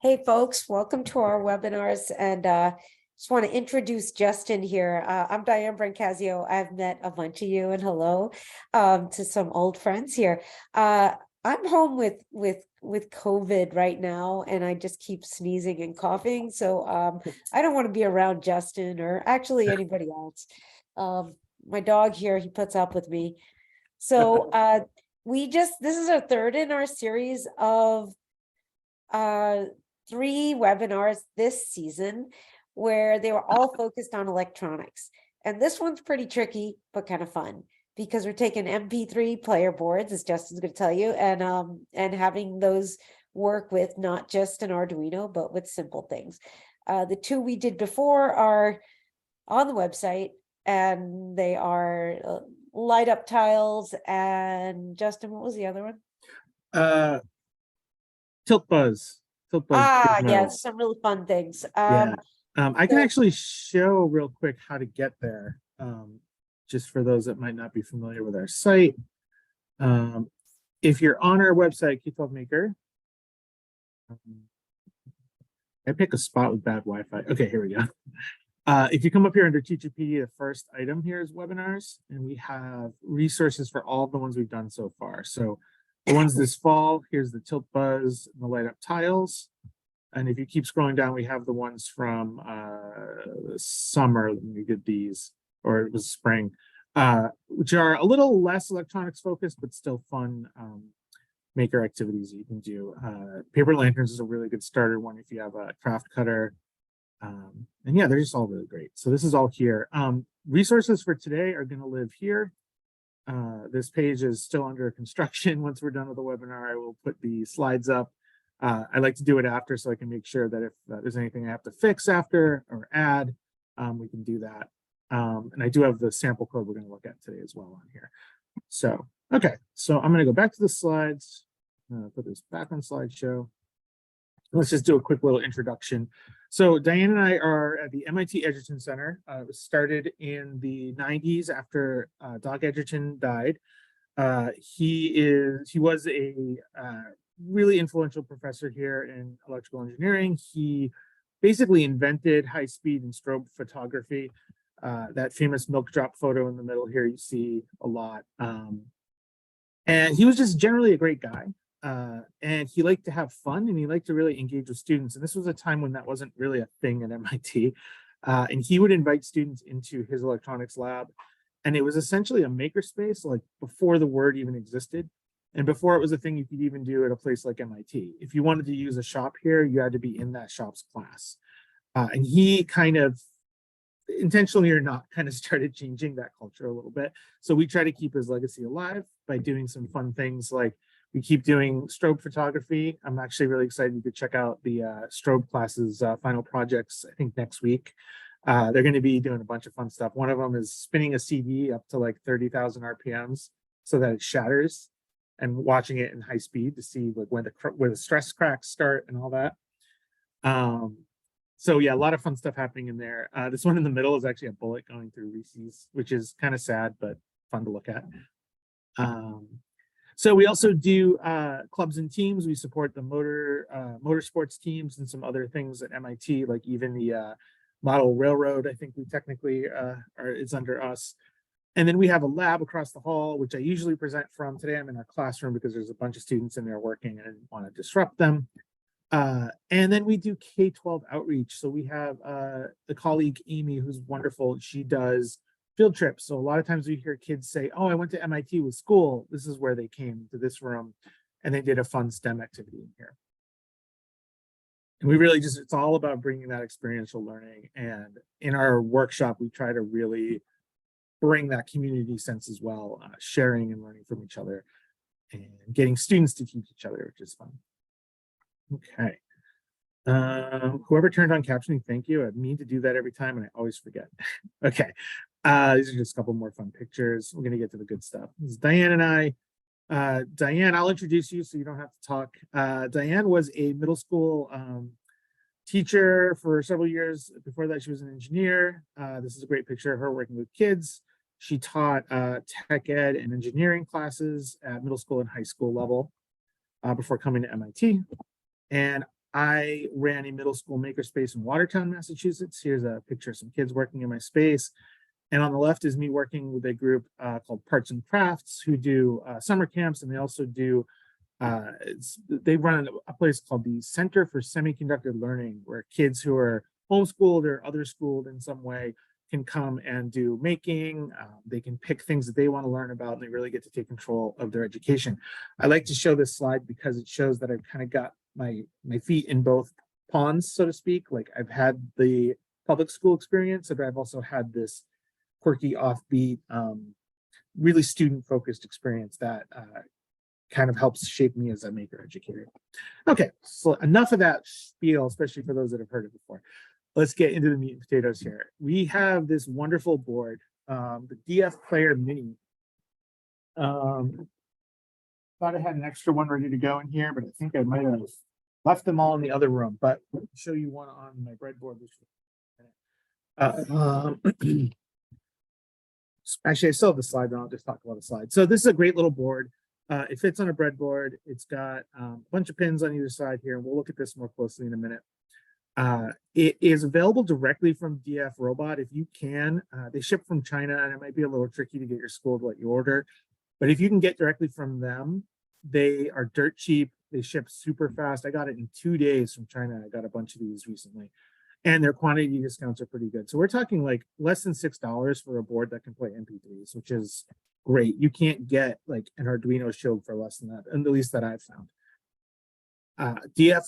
Hey folks, welcome to our webinars and just want to introduce Justin here. I'm Diane Brancasio. I've met a bunch of you and hello to some old friends here. I'm home with COVID right now and I just keep sneezing and coughing. So I don't want to be around Justin or actually anybody else. My dog here, he puts up with me. So this is our third in our series of 3 webinars this season where they were all focused on electronics. And this one's pretty tricky, but kind of fun because we're taking MP3 player boards, as Justin's going to tell you, and having those work with not just an Arduino, but with simple things. The 2 we did before are on the website, and they are light up tiles. And Justin, what was the other one? Tilt buzz. Yes, some really fun things. I can actually show real quick how to get there, just for those that might not be familiar with our site. If you're on our website, K12 Maker, I pick a spot with bad Wi-Fi. Okay, here we go. If you come up here under Teacher PD, the first item here is webinars, and we have resources for all the ones we've done so far. So the ones this fall, here's the Tilt Buzz and the light up tiles. And if you keep scrolling down, we have the ones from the summer when we did these, or it was spring, which are a little less electronics focused, but still fun maker activities you can do. Paper lanterns is a really good starter one if you have a craft cutter. And yeah, they're just all really great. So this is all here. Resources for today are going to live here. This page is still under construction. Once we're done with the webinar, I will put the slides up. I like to do it after so I can make sure that if there's anything I have to fix after or add, we can do that. And I do have the sample code we're going to look at today as well on here. So, okay, so I'm going to go back to the slides, put this back on slideshow. Let's just do a quick little introduction. So Diane and I are at the MIT Edgerton Center. It was started in the 90s after Doc Edgerton died. He was a really influential professor here in electrical engineering. He basically invented high-speed and strobe photography. That famous milk drop photo in the middle here you see a lot. And he was just generally a great guy. And he liked to have fun and he liked to really engage with students. And this was a time when that wasn't really a thing at MIT. And he would invite students into his electronics lab. And it was essentially a makerspace, like before the word even existed. And before it was a thing you could even do at a place like MIT. If you wanted to use a shop here, you had to be in that shop's class. And he kind of, intentionally or not, kind of started changing that culture a little bit. So we try to keep his legacy alive by doing some fun things like we keep doing strobe photography. I'm actually really excited to check out the strobe classes final projects, I think next week. They're going to be doing a bunch of fun stuff. One of them is spinning a CD up to like 30,000 RPMs so that it shatters and watching it in high speed to see like where the stress cracks start and all that. So yeah, a lot of fun stuff happening in there. This one in the middle is actually a bullet going through Reese's, which is kind of sad, but fun to look at. So we also do clubs and teams. We support the motorsports teams and some other things at MIT, like even the model railroad, I think we technically is under us. And then we have a lab across the hall, which I usually present from. Today I'm in our classroom because there's a bunch of students in there working and I didn't want to disrupt them. And then we do K-12 outreach. So we have the colleague Amy, who's wonderful. She does field trips. So a lot of times we hear kids say, oh, I went to MIT with school. This is where they came to this room and they did a fun STEM activity in here. And we really just, it's all about bringing that experiential learning. And in our workshop, we try to really bring that community sense as well, sharing and learning from each other and getting students to teach each other, which is fun. Okay. Whoever turned on captioning, thank you. I mean to do that every time and I always forget. Okay. These are just a couple more fun pictures. We're going to get to the good stuff. This is Diane and I. Diane, I'll introduce you so you don't have to talk. Diane was a middle school teacher for several years. Before that, she was an engineer. This is a great picture of her working with kids. She taught tech ed and engineering classes at middle school and high school level before coming to MIT. And I ran a middle school makerspace in Watertown, Massachusetts. Here's a picture of some kids working in my space. And on the left is me working with a group called Parts and Crafts, who do summer camps, and they also do, they run a place called the Center for Semiconductor Learning, where kids who are homeschooled or other schooled in some way can come and do making. They can pick things that they want to learn about, and they really get to take control of their education. I like to show this slide because it shows that I've kind of got my feet in both ponds, so to speak. Like, I've had the public school experience, but I've also had this quirky, offbeat, really student-focused experience that kind of helps shape me as a maker educator. Okay, so enough of that spiel, especially for those that have heard it before. Let's get into the meat and potatoes here. We have this wonderful board, the DF Player Mini. Thought I had an extra one ready to go in here, but I think I might have left them all in the other room. But let me show you one on my breadboard. Actually, I still have the slide, but I'll just talk about the slide. So this is a great little board. It fits on a breadboard. It's got a bunch of pins on either side here, and we'll look at this more closely in a minute. It is available directly from DF Robot if you can. They ship from China, and it might be a little tricky to get your school to let you order. But if you can get directly from them, they are dirt cheap. They ship super fast. I got it in 2 days from China. I got a bunch of these recently. And their quantity discounts are pretty good. So we're talking like less than $6 for a board that can play MP3s, which is great. You can't get like an Arduino Shield for less than that, and at least that I've found. DF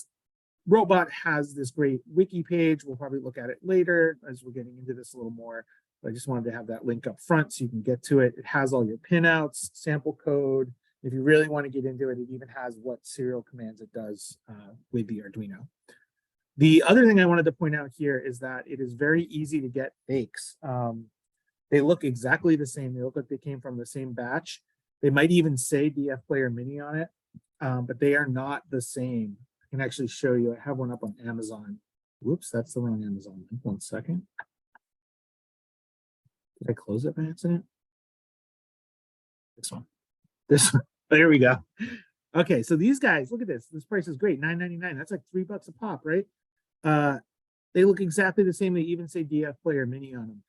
Robot has this great wiki page. We'll probably look at it later as we're getting into this a little more. But I just wanted to have that link up front so you can get to it. It has all your pinouts, sample code. If you really want to get into it, it even has what serial commands it does with the Arduino. The other thing I wanted to point out here is that it is very easy to get fakes. They look exactly the same. They look like they came from the same batch. They might even say DF Player Mini on it, but they are not the same. I can actually show you. I have one up on Amazon. Whoops, that's the wrong Amazon. 1 second. Did I close it by accident? This one. This one. There we go. Okay, so these guys, look at this. This price is great. $9.99. That's like $3 a pop, right? They look exactly the same. They even say DF Player Mini on them.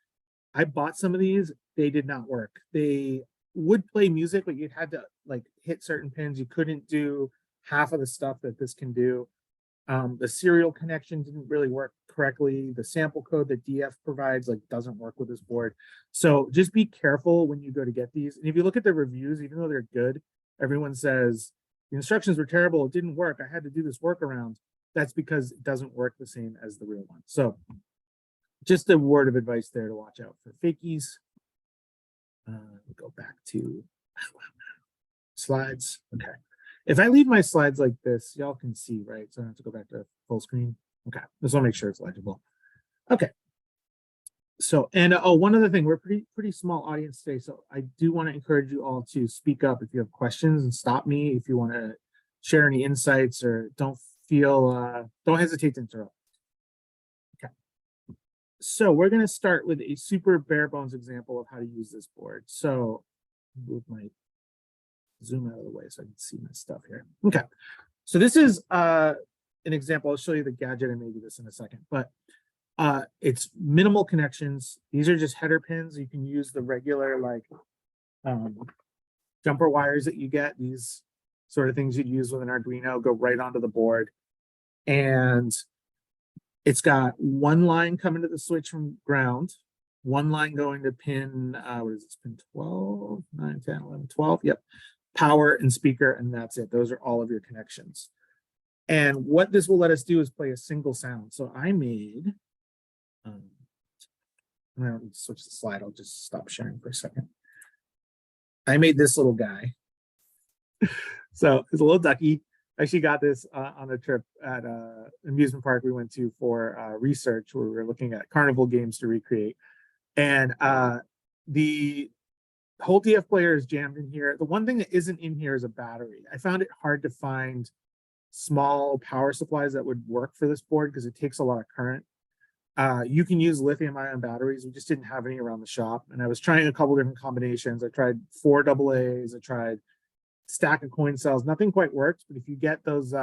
I bought some of these. They did not work. They would play music, but you had to like hit certain pins. You couldn't do half of the stuff that this can do. The serial connection didn't really work correctly. The sample code that DF provides like doesn't work with this board. So just be careful when you go to get these. And if you look at the reviews, even though they're good, everyone says the instructions were terrible. It didn't work. I had to do this workaround. That's because it doesn't work the same as the real one. So just a word of advice there to watch out for fakies. Go back to slides. Okay. If I leave my slides like this, y'all can see, right? So I have to go back to full screen. Okay. Just want to make sure it's legible. Okay. So, and one other thing, we're pretty small audience today. So I do want to encourage you all to speak up if you have questions and stop me if you want to share any insights, or don't hesitate to interrupt. Okay. So we're going to start with a super bare bones example of how to use this board. So move my zoom out of the way so I can see my stuff here. Okay. So this is an example. I'll show you the gadget and maybe this in a second, but it's minimal connections. These are just header pins. You can use the regular like jumper wires that you get. These sort of things you'd use with an Arduino go right onto the board. And it's got one line coming to the switch from ground, one line going to pin, what is this, pin 12, 9, 10, 11, 12, yep. Power and speaker, and that's it. Those are all of your connections. And what this will let us do is play a single sound. So I made, I don't need to switch the slide. I'll just stop sharing for a second. I made this little guy. So it's a little ducky. I actually got this on a trip at an amusement park we went to for research, where we were looking at carnival games to recreate. And the whole DF player is jammed in here. The one thing that isn't in here is a battery. I found it hard to find small power supplies that would work for this board because it takes a lot of current. You can use lithium-ion batteries. We just didn't have any around the shop. And I was trying a couple different combinations. I tried 4 AA's. I tried stack of coin cells. Nothing quite works. But if you get those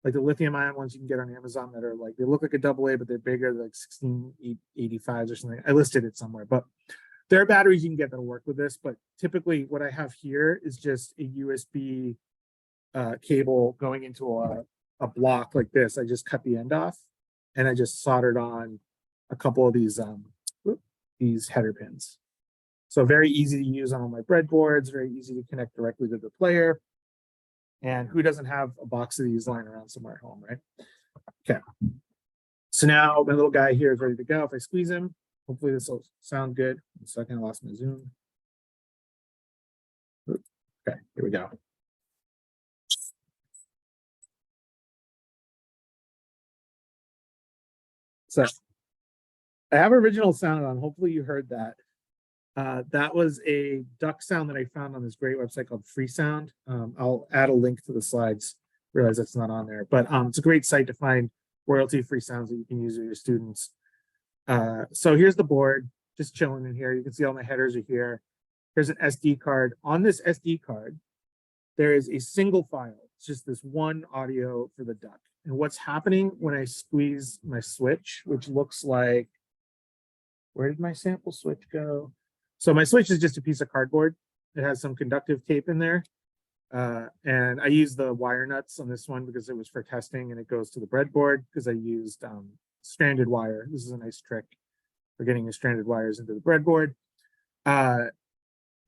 like the lithium ion ones you can get on Amazon that are like, they look like a AA, but they're bigger, like 1685s or something. I listed it somewhere, but there are batteries you can get that'll work with this. But typically what I have here is just a USB cable going into a block like this. I just cut the end off and I just soldered on a couple of these header pins. So very easy to use on all my breadboards, very easy to connect directly to the player. And who doesn't have a box of these lying around somewhere at home, right? Okay. So now my little guy here is ready to go. If I squeeze him, hopefully this will sound good. A second, I lost my zoom. Okay, here we go. So I have original sound on. Hopefully you heard that. That was a duck sound that I found on this great website called Free Sound. I'll add a link to the slides. Realize that's not on there, but it's a great site to find royalty-free sounds that you can use with your students. So here's the board, just chilling in here. You can see all my headers are here. Here's an SD card. On this SD card, there is a single file. It's just this one audio for the duck. And what's happening when I squeeze my switch, which looks like, where did my sample switch go? So my switch is just a piece of cardboard. It has some conductive tape in there. And I used the wire nuts on this one because it was for testing, and it goes to the breadboard because I used stranded wire. This is a nice trick for getting the stranded wires into the breadboard.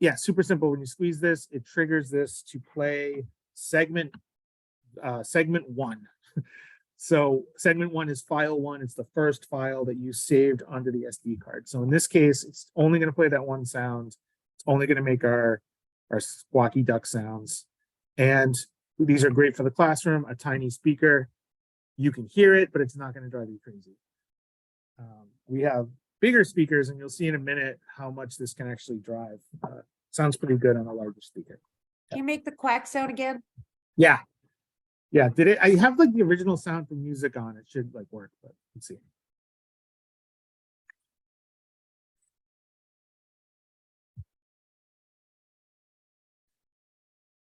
Yeah, super simple. When you squeeze this, it triggers this to play segment 1. So segment 1 is file 1. It's the first file that you saved onto the SD card. So in this case, it's only going to play that one sound. It's only going to make our squawky duck sounds. And these are great for the classroom, a tiny speaker. You can hear it, but it's not going to drive you crazy. We have bigger speakers, and you'll see in a minute how much this can actually drive. Sounds pretty good on a larger speaker. Can you make the quack sound again? Yeah. Yeah, did it? I have like the original sound from music on. It should like work, but let's see.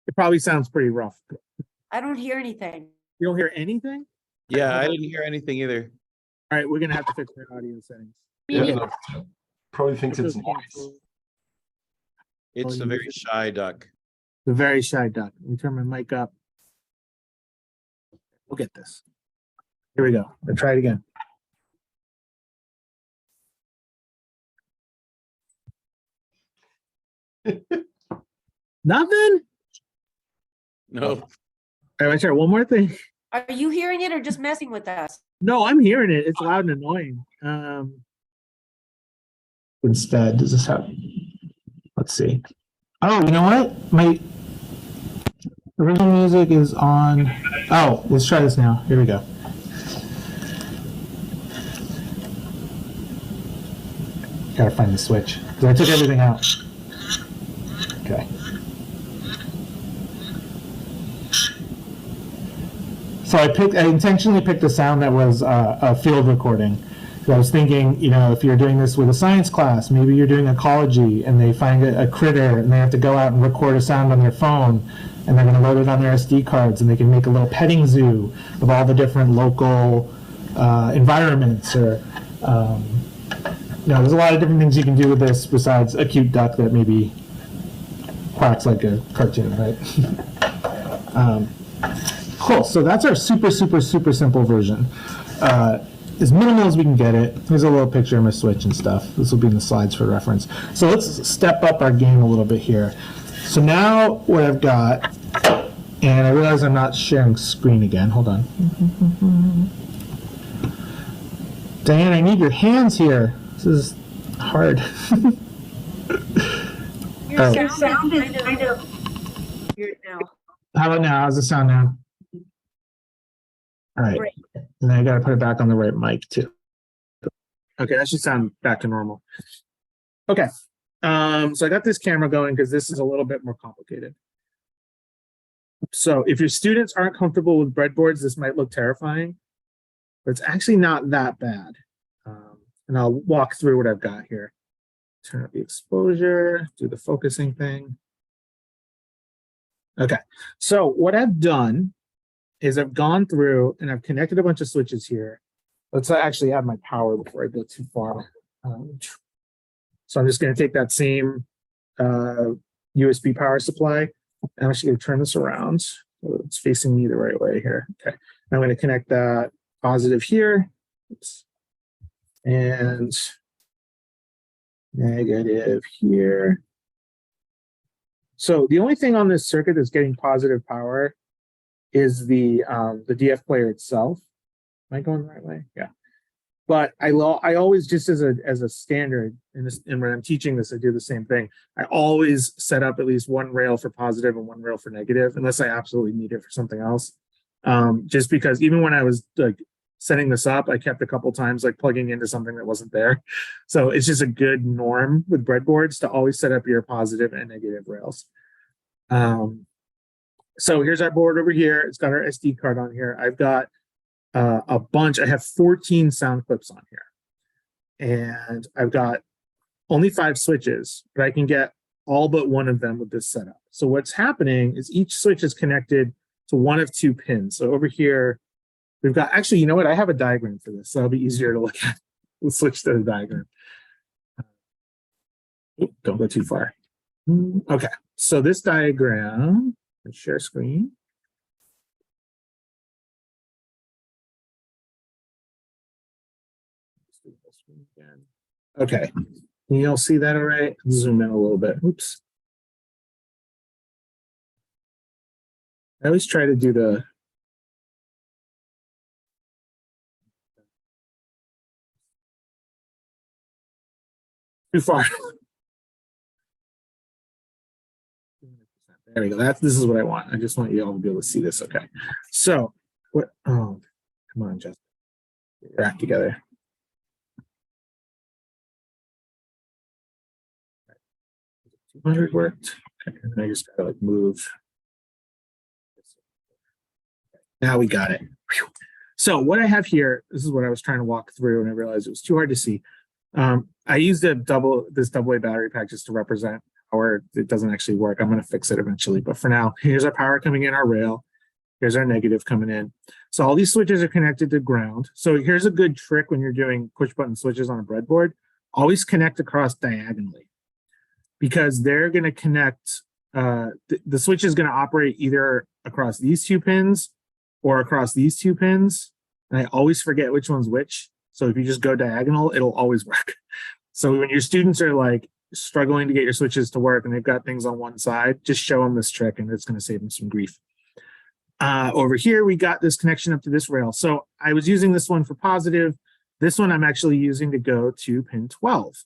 It probably sounds pretty rough. I don't hear anything. You don't hear anything? Yeah, I didn't hear anything either. All right, we're gonna have to fix our audio settings. Yeah, probably thinks it's noise. It's a very shy duck. The very shy duck. Let me turn my mic up. We'll get this. Here we go. Let's try it again. Nothing? No. All right, let's try one more thing. Are you hearing it or just messing with us? No, I'm hearing it. It's loud and annoying. Instead, does this have? Let's see. Oh, you know what? My original music is on. Oh, let's try this now. Here we go. Gotta find the switch. I took everything out. Okay. So I intentionally picked a sound that was a field recording. So I was thinking, you know, if you're doing this with a science class, maybe you're doing ecology and they find a critter and they have to go out and record a sound on their phone, and they're going to load it on their SD cards, and they can make a little petting zoo of all the different local environments. Or, you know, there's a lot of different things you can do with this besides a cute duck that maybe quacks like a cartoon, right? Cool. So that's our super simple version. As minimal as we can get it. Here's a little picture of my switch and stuff. This will be in the slides for reference. So let's step up our game a little bit here. So now what I've got, and I realize I'm not sharing screen again. Hold on. Diane, I need your hands here. This is hard. Your sound is kind of weird now. How about now? How's the sound now? All right. Great. And then I got to put it back on the right mic too. Okay, that should sound back to normal. Okay. So I got this camera going because this is a little bit more complicated. So if your students aren't comfortable with breadboards, this might look terrifying, but it's actually not that bad. And I'll walk through what I've got here. Turn up the exposure, do the focusing thing. Okay, so what I've done is I've gone through and I've connected a bunch of switches here. Let's actually add my power before I go too far. So I'm just going to take that same USB power supply. I'm actually going to turn this around. So it's facing me the right way here. Okay. I'm going to connect that positive here. Oops. And negative here. So the only thing on this circuit that's getting positive power is the DF player itself. Am I going the right way? Yeah. But I always, just as a standard, and when I'm teaching this, I do the same thing. I always set up at least one rail for positive and one rail for negative, unless I absolutely need it for something else. Just because even when I was like setting this up, I kept a couple times like plugging into something that wasn't there. So it's just a good norm with breadboards to always set up your positive and negative rails. So here's our board over here. It's got our SD card on here. I've got a bunch. I have 14 sound clips on here. And I've got only 5 switches, but I can get all but one of them with this setup. So what's happening is each switch is connected to one of 2 pins. So over here, we've got, actually, you know what? I have a diagram for this, so it'll be easier to look at. We'll switch to the diagram. Oop, don't go too far. Okay, so this diagram, let's share screen. Okay, can you all see that all right? Zoom in a little bit. Oops. I always try to do the too far. There we go. This is what I want. I just want you all to be able to see this. Okay. So what? Oh, come on, Justin. Get your act together. 200 worked. Okay, and I just gotta like move. Now we got it. Whew. So what I have here, this is what I was trying to walk through, and I realized it was too hard to see. I used this AA battery pack just to represent how it doesn't actually work. I'm going to fix it eventually, but for now, here's our power coming in our rail. Here's our negative coming in. So all these switches are connected to ground. So here's a good trick when you're doing push button switches on a breadboard. Always connect across diagonally, because they're going to connect. The switch is going to operate either across these 2 pins or across these 2 pins. And I always forget which one's which. So if you just go diagonal, it'll always work. So when your students are like struggling to get your switches to work and they've got things on one side, just show them this trick and it's going to save them some grief. Over here, we got this connection up to this rail. So I was using this one for positive. This one I'm actually using to go to pin 12.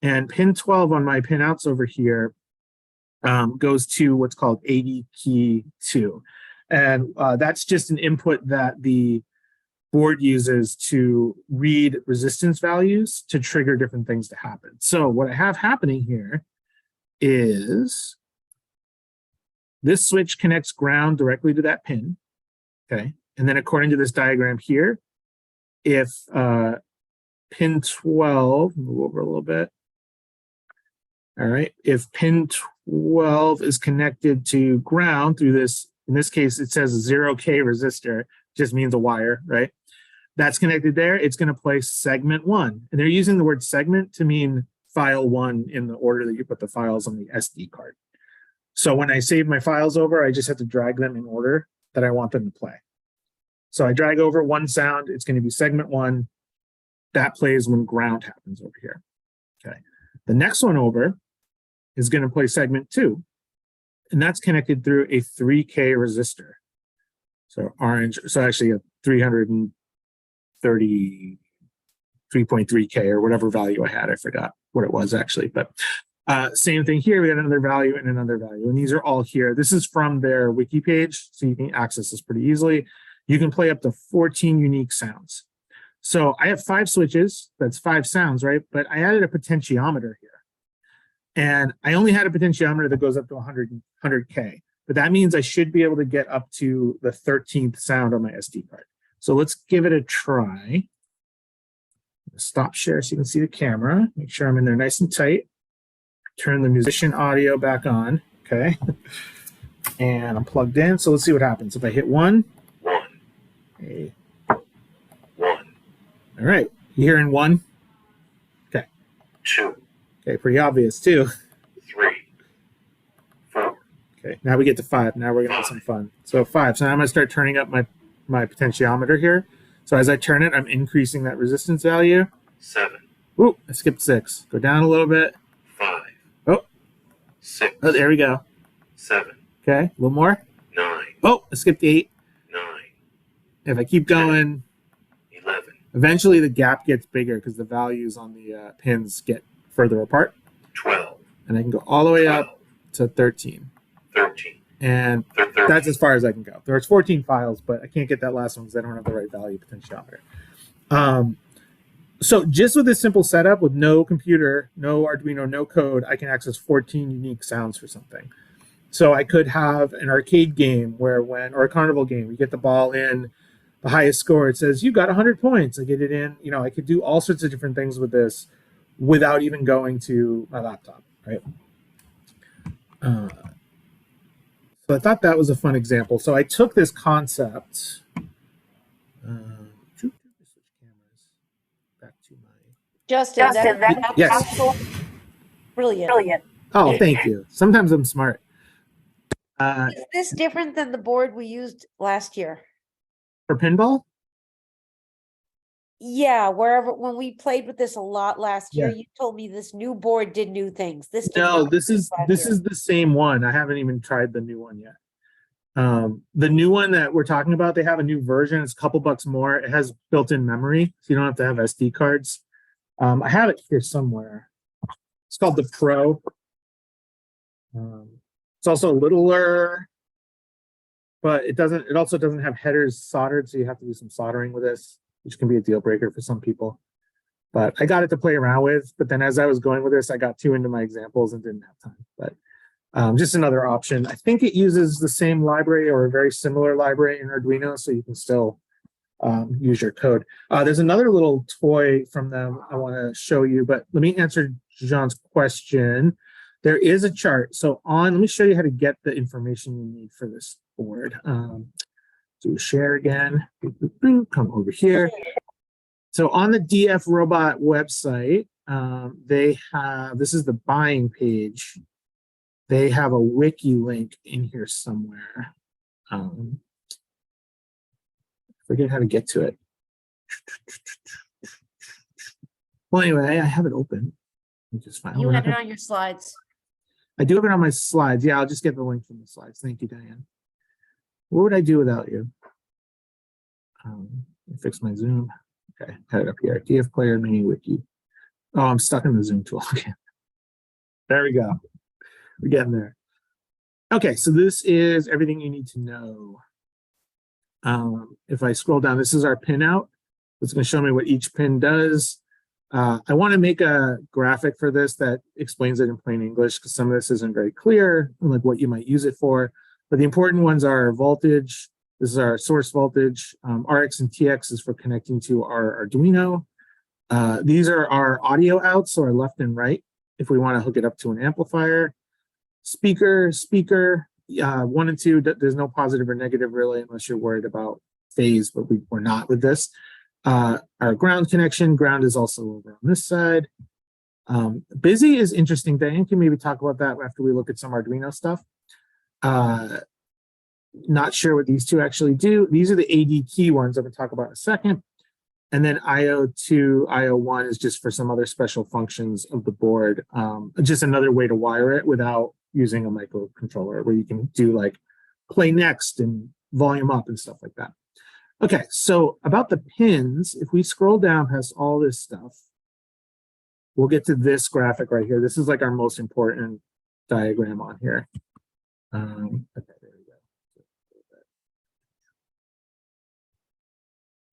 And pin 12 on my pinouts over here goes to what's called AD key 2. And that's just an input that the board uses to read resistance values to trigger different things to happen. So what I have happening here is this switch connects ground directly to that pin, okay? And then according to this diagram here, if pin 12, move over a little bit. All right, if pin 12 is connected to ground through this, in this case, it says 0K resistor, just means a wire, right? That's connected there. It's going to play segment 1. And they're using the word segment to mean file 1 in the order that you put the files on the SD card. So when I save my files over, I just have to drag them in order that I want them to play. So I drag over one sound. It's going to be segment 1. That plays when ground happens over here. Okay. The next one over is going to play segment 2. And that's connected through a 3K resistor. So orange, so actually a 333.3K or whatever value I had. I forgot what it was actually, but same thing here. We got another value and another value. And these are all here. This is from their wiki page, so you can access this pretty easily. You can play up to 14 unique sounds. So I have 5 switches. That's 5 sounds, right? But I added a potentiometer here. And I only had a potentiometer that goes up to 100K. But that means I should be able to get up to the 13th sound on my SD card. So let's give it a try. Stop share so you can see the camera. Make sure I'm in there nice and tight. Turn the musician audio back on, okay? And I'm plugged in, so let's see what happens. If I hit 1, Okay. 1, All right. You hearing 1? 2, Okay, pretty obvious too. 3, 4, Okay, now we get to 5. Now we're gonna have some fun. So 5. So now I'm gonna start turning up my potentiometer here. So as I turn it, I'm increasing that resistance value. 7, Ooh, I skipped 6. Go down a little bit. 5, Oh, 6, oh, there we go. 7, Okay, a little more. 9, Oh, I skipped 8. 9, If I keep going, 11, eventually the gap gets bigger because the values on the pins get further apart. 12, And I can go all the way 12, up to 13. 13, And 13. that's as far as I can go. There's 14 files, but I can't get that last one because I don't have the right value potentiometer. So just with this simple setup, with no computer, no Arduino, no code, I can access 14 unique sounds for something. So I could have an arcade game or a carnival game, you get the ball in, the highest score, it says, you got 100 points. I get it in, I could do all sorts of different things with this without even going to my laptop, right? So I thought that was a fun example. So I took this concept, back to my. Justin, that's Yes. absolutely brilliant. Oh, thank you. Sometimes I'm smart. Is this different than the board we used last year? For pinball? Yeah, when we played with this a lot last year, you told me this new board did new things. This did No, not this is last year. the same one. I haven't even tried the new one yet. The new one that we're talking about, they have a new version. It's a couple bucks more. It has built-in memory, so you don't have to have SD cards. I have it here somewhere. It's called the Pro. It's also littler, but it also doesn't have headers soldered, so you have to do some soldering with this, which can be a deal breaker for some people. But I got it to play around with, but then as I was going with this, I got too into my examples and didn't have time. But just another option. I think it uses the same library or a very similar library in Arduino, so you can still use your code. There's another little toy from them I want to show you, but let me answer Jean's question. There is a chart. So let me show you how to get the information you need for this board. Do share again, come over here. So on the DF Robot website, they have, this is the buying page. They have a wiki link in here somewhere. Forget how to get to it. Well, anyway, I have it open. Just fine. You had it on your slides. I do have it on my slides. Yeah, I'll just get the link from the slides. Thank you, Diane. What would I do without you? Fix my Zoom. Okay, had it up here. DF Player Mini Wiki. Oh, I'm stuck in the Zoom tool. Okay. There we go. We're getting there. Okay, so this is everything you need to know. If I scroll down, this is our pinout. It's going to show me what each pin does. I want to make a graphic for this that explains it in plain English because some of this isn't very clear, like what you might use it for. But the important ones are voltage. This is our source voltage. RX and TX is for connecting to our Arduino. These are our audio outs, so our left and right, if we want to hook it up to an amplifier. Speaker, 1 and 2, there's no positive or negative really, unless you're worried about phase, but we're not with this. Our ground connection, ground is also over on this side. Busy is interesting. Diane can maybe talk about that after we look at some Arduino stuff. Not sure what these two actually do. These are the AD key ones I'm going to talk about in a second. And then IO2, IO1 is just for some other special functions of the board. Just another way to wire it without using a microcontroller, where you can do like play next and volume up and stuff like that. Okay, so about the pins, if we scroll down past all this stuff, we'll get to this graphic right here. This is like our most important diagram on here. Okay, there we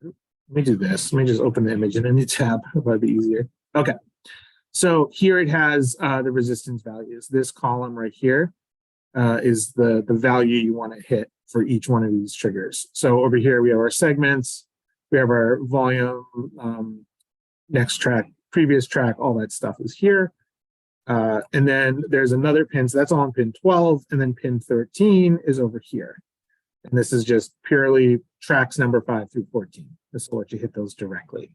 go. Let me do this. Let me just open the image in a new tab. That'd be easier. Okay, so here it has the resistance values. This column right here is the value you want to hit for each one of these triggers. So over here we have our segments, we have our volume, next track, previous track, all that stuff is here. And then there's another pin, so that's on pin 12, and then pin 13 is over here. And this is just purely tracks number 5 through 14. This will let you hit those directly.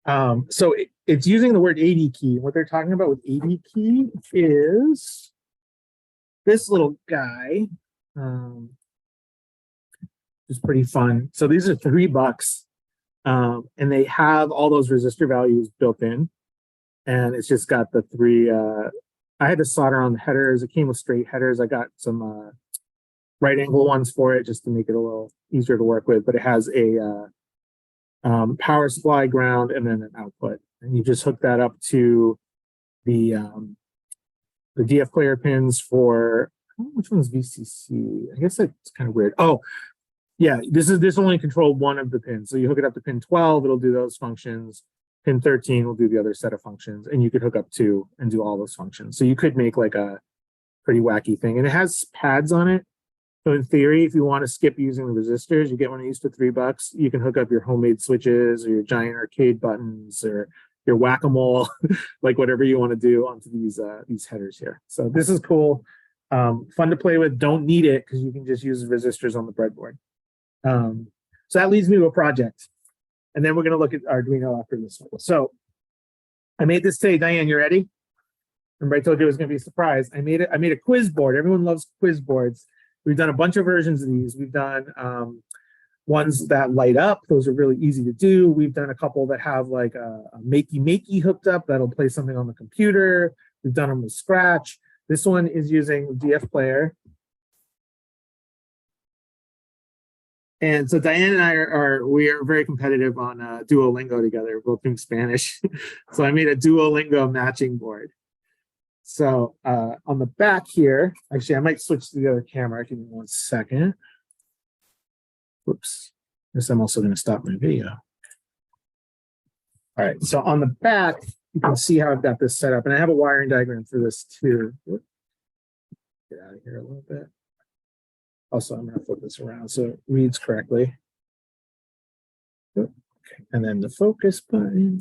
So it's using the word AD key. What they're talking about with AD key is this little guy. It's pretty fun. So these are $3, and they have all those resistor values built in, and it's just got the 3. I had to solder on the headers. It came with straight headers. I got some right angle ones for it just to make it a little easier to work with. But it has a power supply, ground, and then an output, and you just hook that up to the DF player pins for, I don't know which one's VCC. I guess that's kind of weird. Oh. Yeah, this only controlled one of the pins. So you hook it up to pin 12, it'll do those functions. Pin 13 will do the other set of functions, and you could hook up 2 and do all those functions. So you could make like a pretty wacky thing. And it has pads on it. So in theory, if you want to skip using the resistors, you get one of these for $3. You can hook up your homemade switches or your giant arcade buttons or your whack-a-mole, like whatever you want to do onto these headers here. So this is cool. Fun to play with. Don't need it because you can just use resistors on the breadboard. So that leads me to a project, and then we're going to look at Arduino after this one. So I made this today. Diane, you ready? Remember I told you it was going to be a surprise. I made a quiz board. Everyone loves quiz boards. We've done a bunch of versions of these. We've done ones that light up. Those are really easy to do. We've done a couple that have like a makey hooked up that'll play something on the computer. We've done them with Scratch. This one is using DF Player. And so Diane and I are very competitive on Duolingo together. We're both doing Spanish. So I made a Duolingo matching board. So on the back here, actually, I might switch to the other camera. Give me 1 second. Whoops. Guess I'm also going to stop my video. All right. So on the back, you can see how I've got this set up. And I have a wiring diagram for this too. Get out of here a little bit. Also, I'm going to flip this around so it reads correctly. Okay. And then the focus button.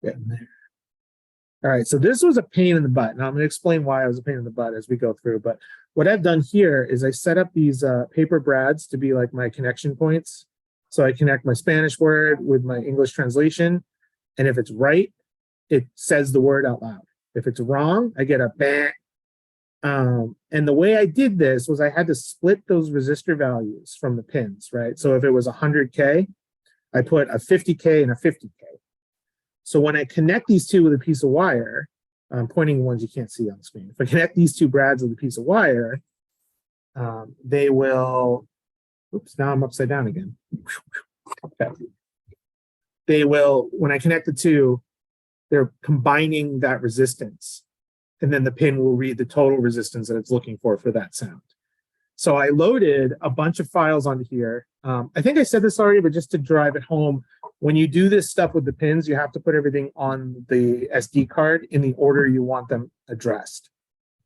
Getting there. All right, so this was a pain in the butt. Now I'm going to explain why it was a pain in the butt as we go through. But what I've done here is I set up these paper brads to be like my connection points. So I connect my Spanish word with my English translation. And if it's right, it says the word out loud. If it's wrong, I get a bang. And the way I did this was I had to split those resistor values from the pins, right? So if it was 100K, I put a 50K and a 50K. So when I connect these two with a piece of wire, I'm pointing ones you can't see on the screen. If I connect these two brads with a piece of wire, they will, oops, now I'm upside down again. Okay. They will, when I connect the two, they're combining that resistance. And then the pin will read the total resistance that it's looking for that sound. So I loaded a bunch of files onto here. I think I said this already, but just to drive it home, when you do this stuff with the pins, you have to put everything on the SD card in the order you want them addressed.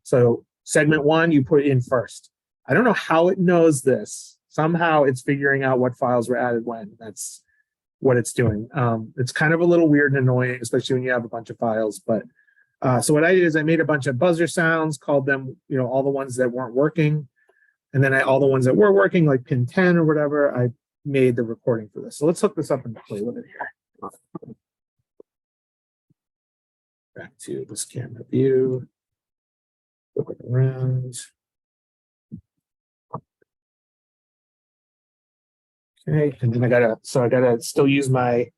So segment 1, you put in first. I don't know how it knows this. Somehow it's figuring out what files were added when. That's what it's doing. It's kind of a little weird and annoying, especially when you have a bunch of files, but so what I did is I made a bunch of buzzer sounds, called them, all the ones that weren't working. And then all the ones that were working, like pin 10 or whatever, I made the recording for this. So let's hook this up and play with it here. Back to this camera view. Look around. Okay, and then I gotta still use my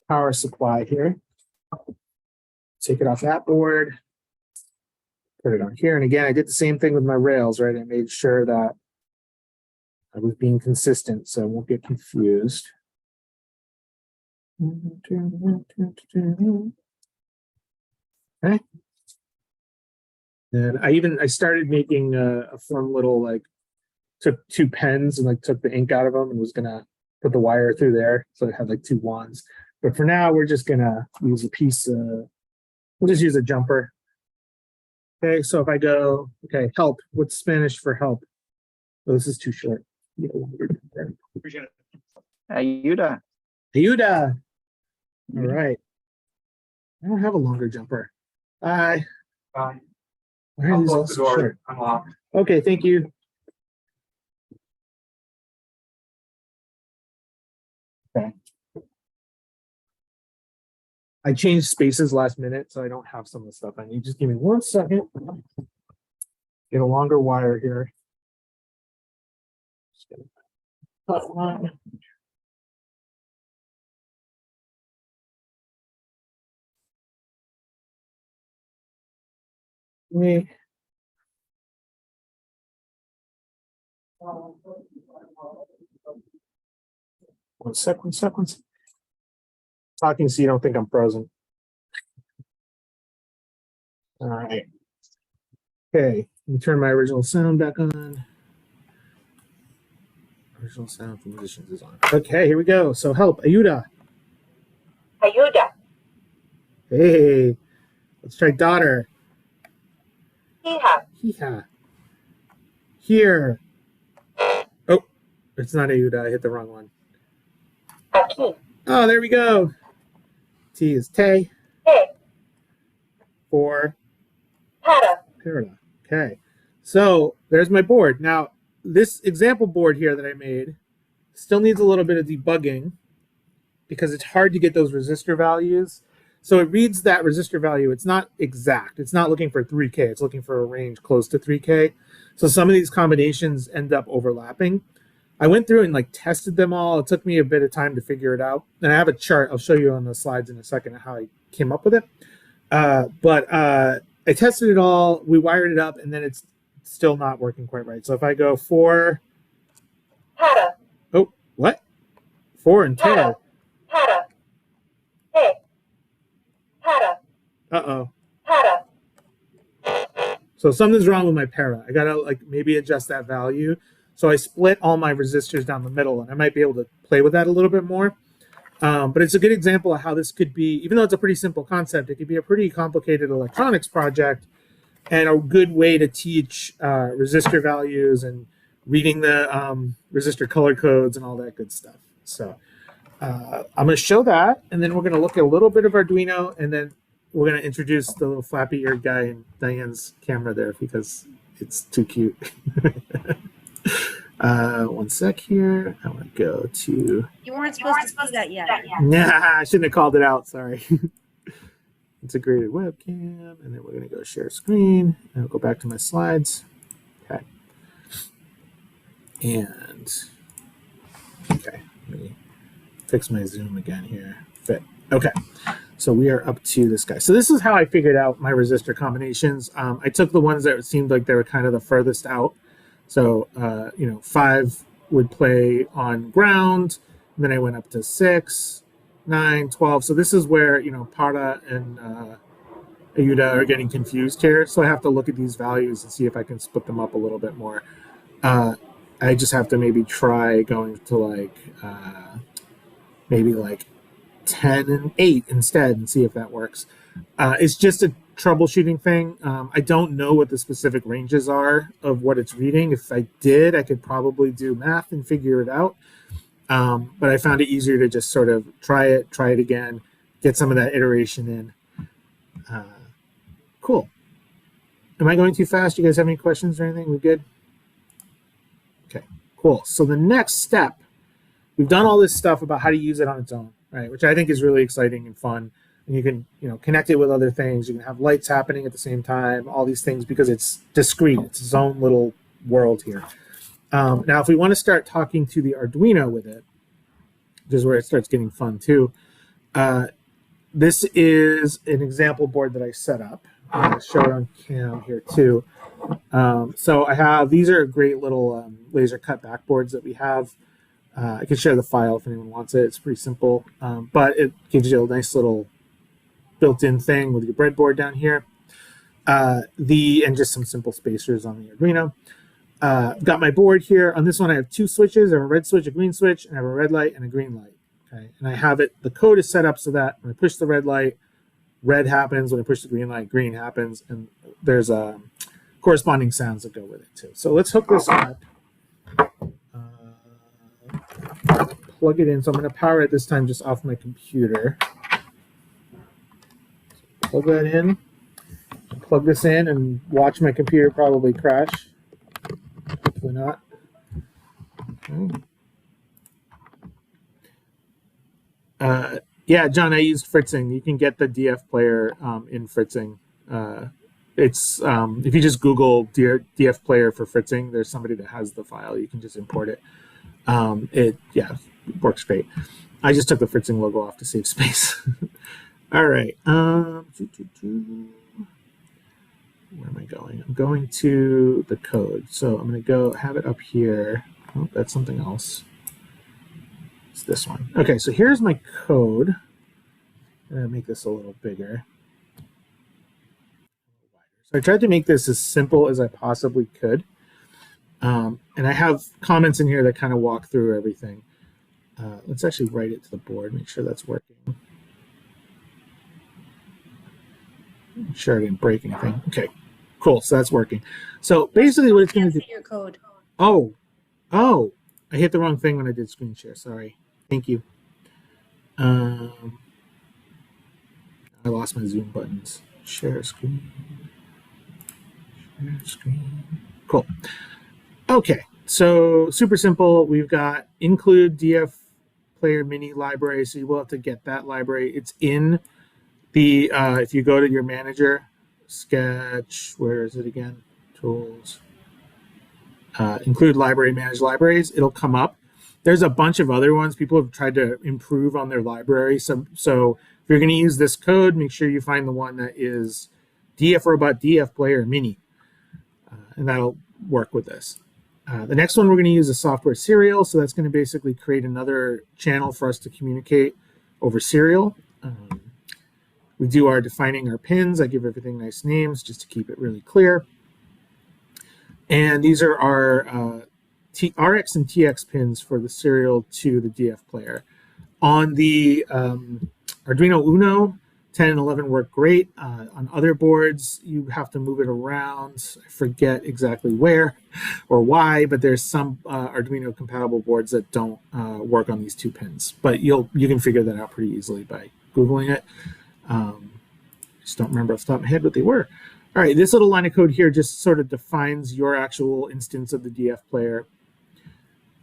power supply here. Take it off that board, put it on here. And again, I did the same thing with my rails, right? I made sure that I was being consistent so I won't get confused. Okay. And I started making a fun little, took 2 pens and took the ink out of them and was gonna put the wire through there. So it had 2 wands. But for now, we're just gonna use a piece of, we'll just use a jumper. Okay, so if I go, okay, help. What's Spanish for help? Oh, this is too short. Appreciate it. Ayuda. Ayuda. All right. I don't have a longer jumper. Bye. Bye. Why are these all so short? Unlocked. Okay, thank you. Okay. I changed spaces last minute, so I don't have some of the stuff I need. Just give me 1 second. Get a longer wire here. Just gonna cut one. Me. One sec. Talking so you don't think I'm frozen. All right. Okay, let me turn my original sound back on. Original sound for musicians is on. Okay, here we go. So help, Ayuda. Ayuda. Hey, let's try daughter. Hija. Hija. Here. Oh, it's not Ayuda. I hit the wrong one. Aquí. Oh, there we go. T is te. Te. For Para. Parada. Okay, so there's my board. Now, this example board here that I made still needs a little bit of debugging because it's hard to get those resistor values. So it reads that resistor value. It's not exact. It's not looking for 3K. It's looking for a range close to 3K. So some of these combinations end up overlapping. I went through and like tested them all. It took me a bit of time to figure it out. And I have a chart. I'll show you on the slides in a second how I came up with it. But I tested it all. We wired it up, and then it's still not working quite right. So if I go 4, Para. oh, what? 4 and 10. Para. Para. Te. Para. Uh-oh. Para. So something's wrong with my para. I gotta like maybe adjust that value. So I split all my resistors down the middle, and I might be able to play with that a little bit more. But it's a good example of how this could be, even though it's a pretty simple concept, it could be a pretty complicated electronics project and a good way to teach resistor values and reading the resistor color codes and all that good stuff. So I'm going to show that, and then we're going to look at a little bit of Arduino, and then we're going to introduce the little flappy-eared guy in Diane's camera there because it's too cute. 1 sec here. I want to go to. You weren't supposed to see that yet. Nah, I shouldn't have called it out. Sorry. Integrated webcam, and then we're going to go share screen, and I'll go back to my slides. Okay. And okay, let me fix my zoom again here. Fit. Okay. So we are up to this guy. So this is how I figured out my resistor combinations. I took the ones that seemed like they were kind of the furthest out. So, 5 would play on ground, and then I went up to 6, 9, 12. So this is where, Para and Ayuda are getting confused here. So I have to look at these values and see if I can split them up a little bit more. I just have to maybe try going to maybe 10 and 8 instead and see if that works. It's just a troubleshooting thing. I don't know what the specific ranges are of what it's reading. If I did, I could probably do math and figure it out. But I found it easier to just sort of try it again, get some of that iteration in. Cool. Am I going too fast? You guys have any questions or anything? We good? Okay, cool. So the next step, we've done all this stuff about how to use it on its own, right? Which I think is really exciting and fun. And you can, connect it with other things. You can have lights happening at the same time, all these things, because it's discrete. It's its own little world here. Now, if we want to start talking to the Arduino with it, which is where it starts getting fun too, this is an example board that I set up. I'm going to show it on cam here too. So I have, these are great little laser cut backboards that we have. I can share the file if anyone wants it. It's pretty simple, but it gives you a nice little built-in thing with your breadboard down here. And just some simple spacers on the Arduino. Got my board here. On this one, I have 2 switches. I have a red switch, a green switch, and I have a red light and a green light. Okay, and I have it. The code is set up so that when I push the red light, red happens. When I push the green light, green happens. And there's corresponding sounds that go with it too. So let's hook this up. Plug it in. So I'm going to power it this time just off my computer. Plug that in. Plug this in and watch my computer probably crash. Hopefully not. Okay. Yeah, John, I used Fritzing. You can get the DF player in Fritzing. It's if you just Google DF player for Fritzing, there's somebody that has the file. You can just import it. It works great. I just took the Fritzing logo off to save space. All right. Where am I going? I'm going to the code. So I'm going to go have it up here. Oh, that's something else. It's this one. Okay, so here's my code. I'm going to make this a little bigger. So I tried to make this as simple as I possibly could. And I have comments in here that kind of walk through everything. Let's actually write it to the board, make sure that's working. Make sure I didn't break anything. Okay, cool, so that's working. So basically what it's going to do. Your code. Oh, I hit the wrong thing when I did screen share, sorry. Thank you. I lost my Zoom buttons. Share screen. Share screen. Cool. Okay, so super simple. We've got include DF player mini library, so you will have to get that library. It's in the, if you go to your manager, sketch, where is it again? Tools. Include library, manage libraries, it'll come up. There's a bunch of other ones. People have tried to improve on their library. So if you're going to use this code, make sure you find the one that is DF Robot DF Player Mini, and that'll work with this. The next one, we're going to use a software serial. So that's going to basically create another channel for us to communicate over serial. We do our defining our pins. I give everything nice names just to keep it really clear. And these are our RX and TX pins for the serial to the DF player. On the Arduino Uno, 10 and 11 work great. On other boards, you have to move it around. I forget exactly where or why, but there's some Arduino compatible boards that don't work on these two pins. But you can figure that out pretty easily by Googling it. Just don't remember off the top of my head what they were. All right, this little line of code here just sort of defines your actual instance of the DF player.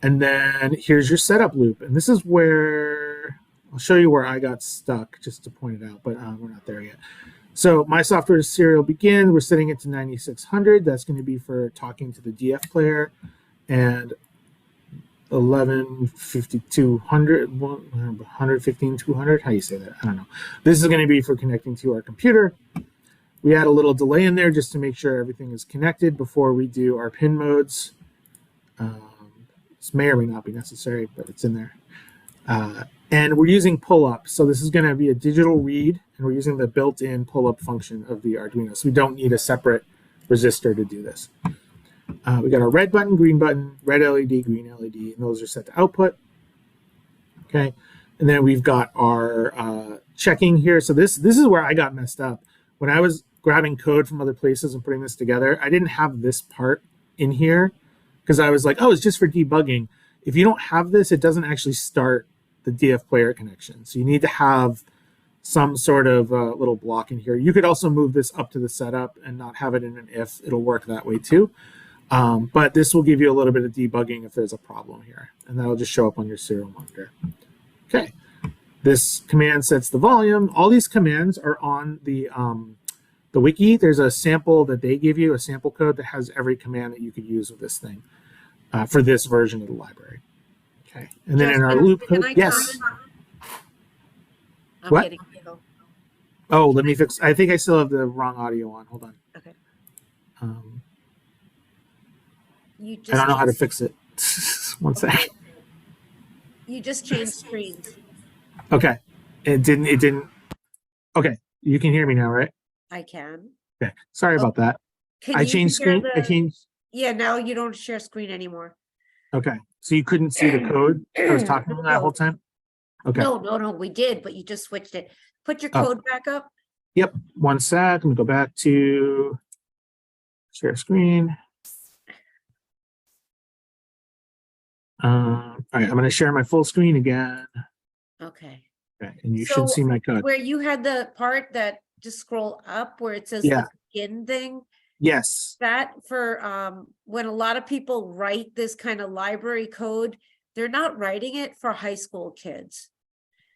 And then here's your setup loop. And this is where, I'll show you where I got stuck just to point it out, but we're not there yet. So my software serial begin, we're setting it to 9600. That's going to be for talking to the DF player. And 115200, 115200, how do you say that? I don't know. This is going to be for connecting to our computer. We add a little delay in there just to make sure everything is connected before we do our pin modes. This may or may not be necessary, but it's in there. And we're using pull-up. So this is going to be a digital read, and we're using the built-in pull-up function of the Arduino. So we don't need a separate resistor to do this. We got our red button, green button, red LED, green LED, and those are set to output. Okay, and then we've got our checking here. So this is where I got messed up. When I was grabbing code from other places and putting this together, I didn't have this part in here because I was like, oh, it's just for debugging. If you don't have this, it doesn't actually start the DF player connection. So you need to have some sort of little block in here. You could also move this up to the setup and not have it in an if. It'll work that way too. But this will give you a little bit of debugging if there's a problem here, and that'll just show up on your serial monitor. Okay, this command sets the volume. All these commands are on the wiki. There's a sample that they give you, a sample code that has every command that you could use with this thing for this version of the library. Okay, and then in our loop code, yes. I'm What? getting a giggle. Oh, let me fix. I think I still have the wrong audio on. Hold on. Okay. I You just don't know how to fix it. One sec. You just changed screens. Okay, it didn't. Okay, you can hear me now, right? I can. Okay, sorry about that. Can I you changed share screen. I changed. Yeah, now you don't share screen anymore. Okay, so you couldn't see the code I was talking about that whole time? Okay. No, we did, but you just switched it. Put your Oh. code back up. Yep, one sec. Let me go back to share screen. All right, I'm going to share my full screen again. Okay. Okay, and you So, should see my code. Where you had the part that just scroll up where it says Yeah. the begin thing, Yes. that for when a lot of people write this kind of library code, they're not writing it for high school kids.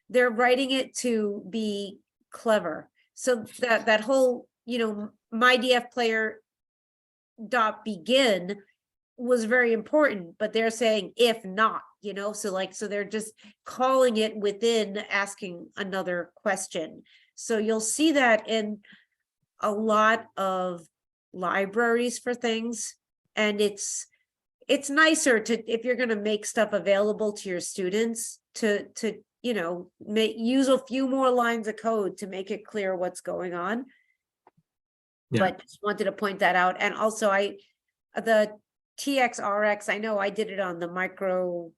they're writing it to be clever. So that whole, my DF player dot begin was very important, but they're saying if not, so they're just calling it within asking another question. So you'll see that in a lot of libraries for things, and it's nicer to, if you're going to make stuff available to your students, to use a few more lines of code to make it clear what's going on. Yeah. But just wanted to point that out. And also the TXRX, I know I did it on the Micro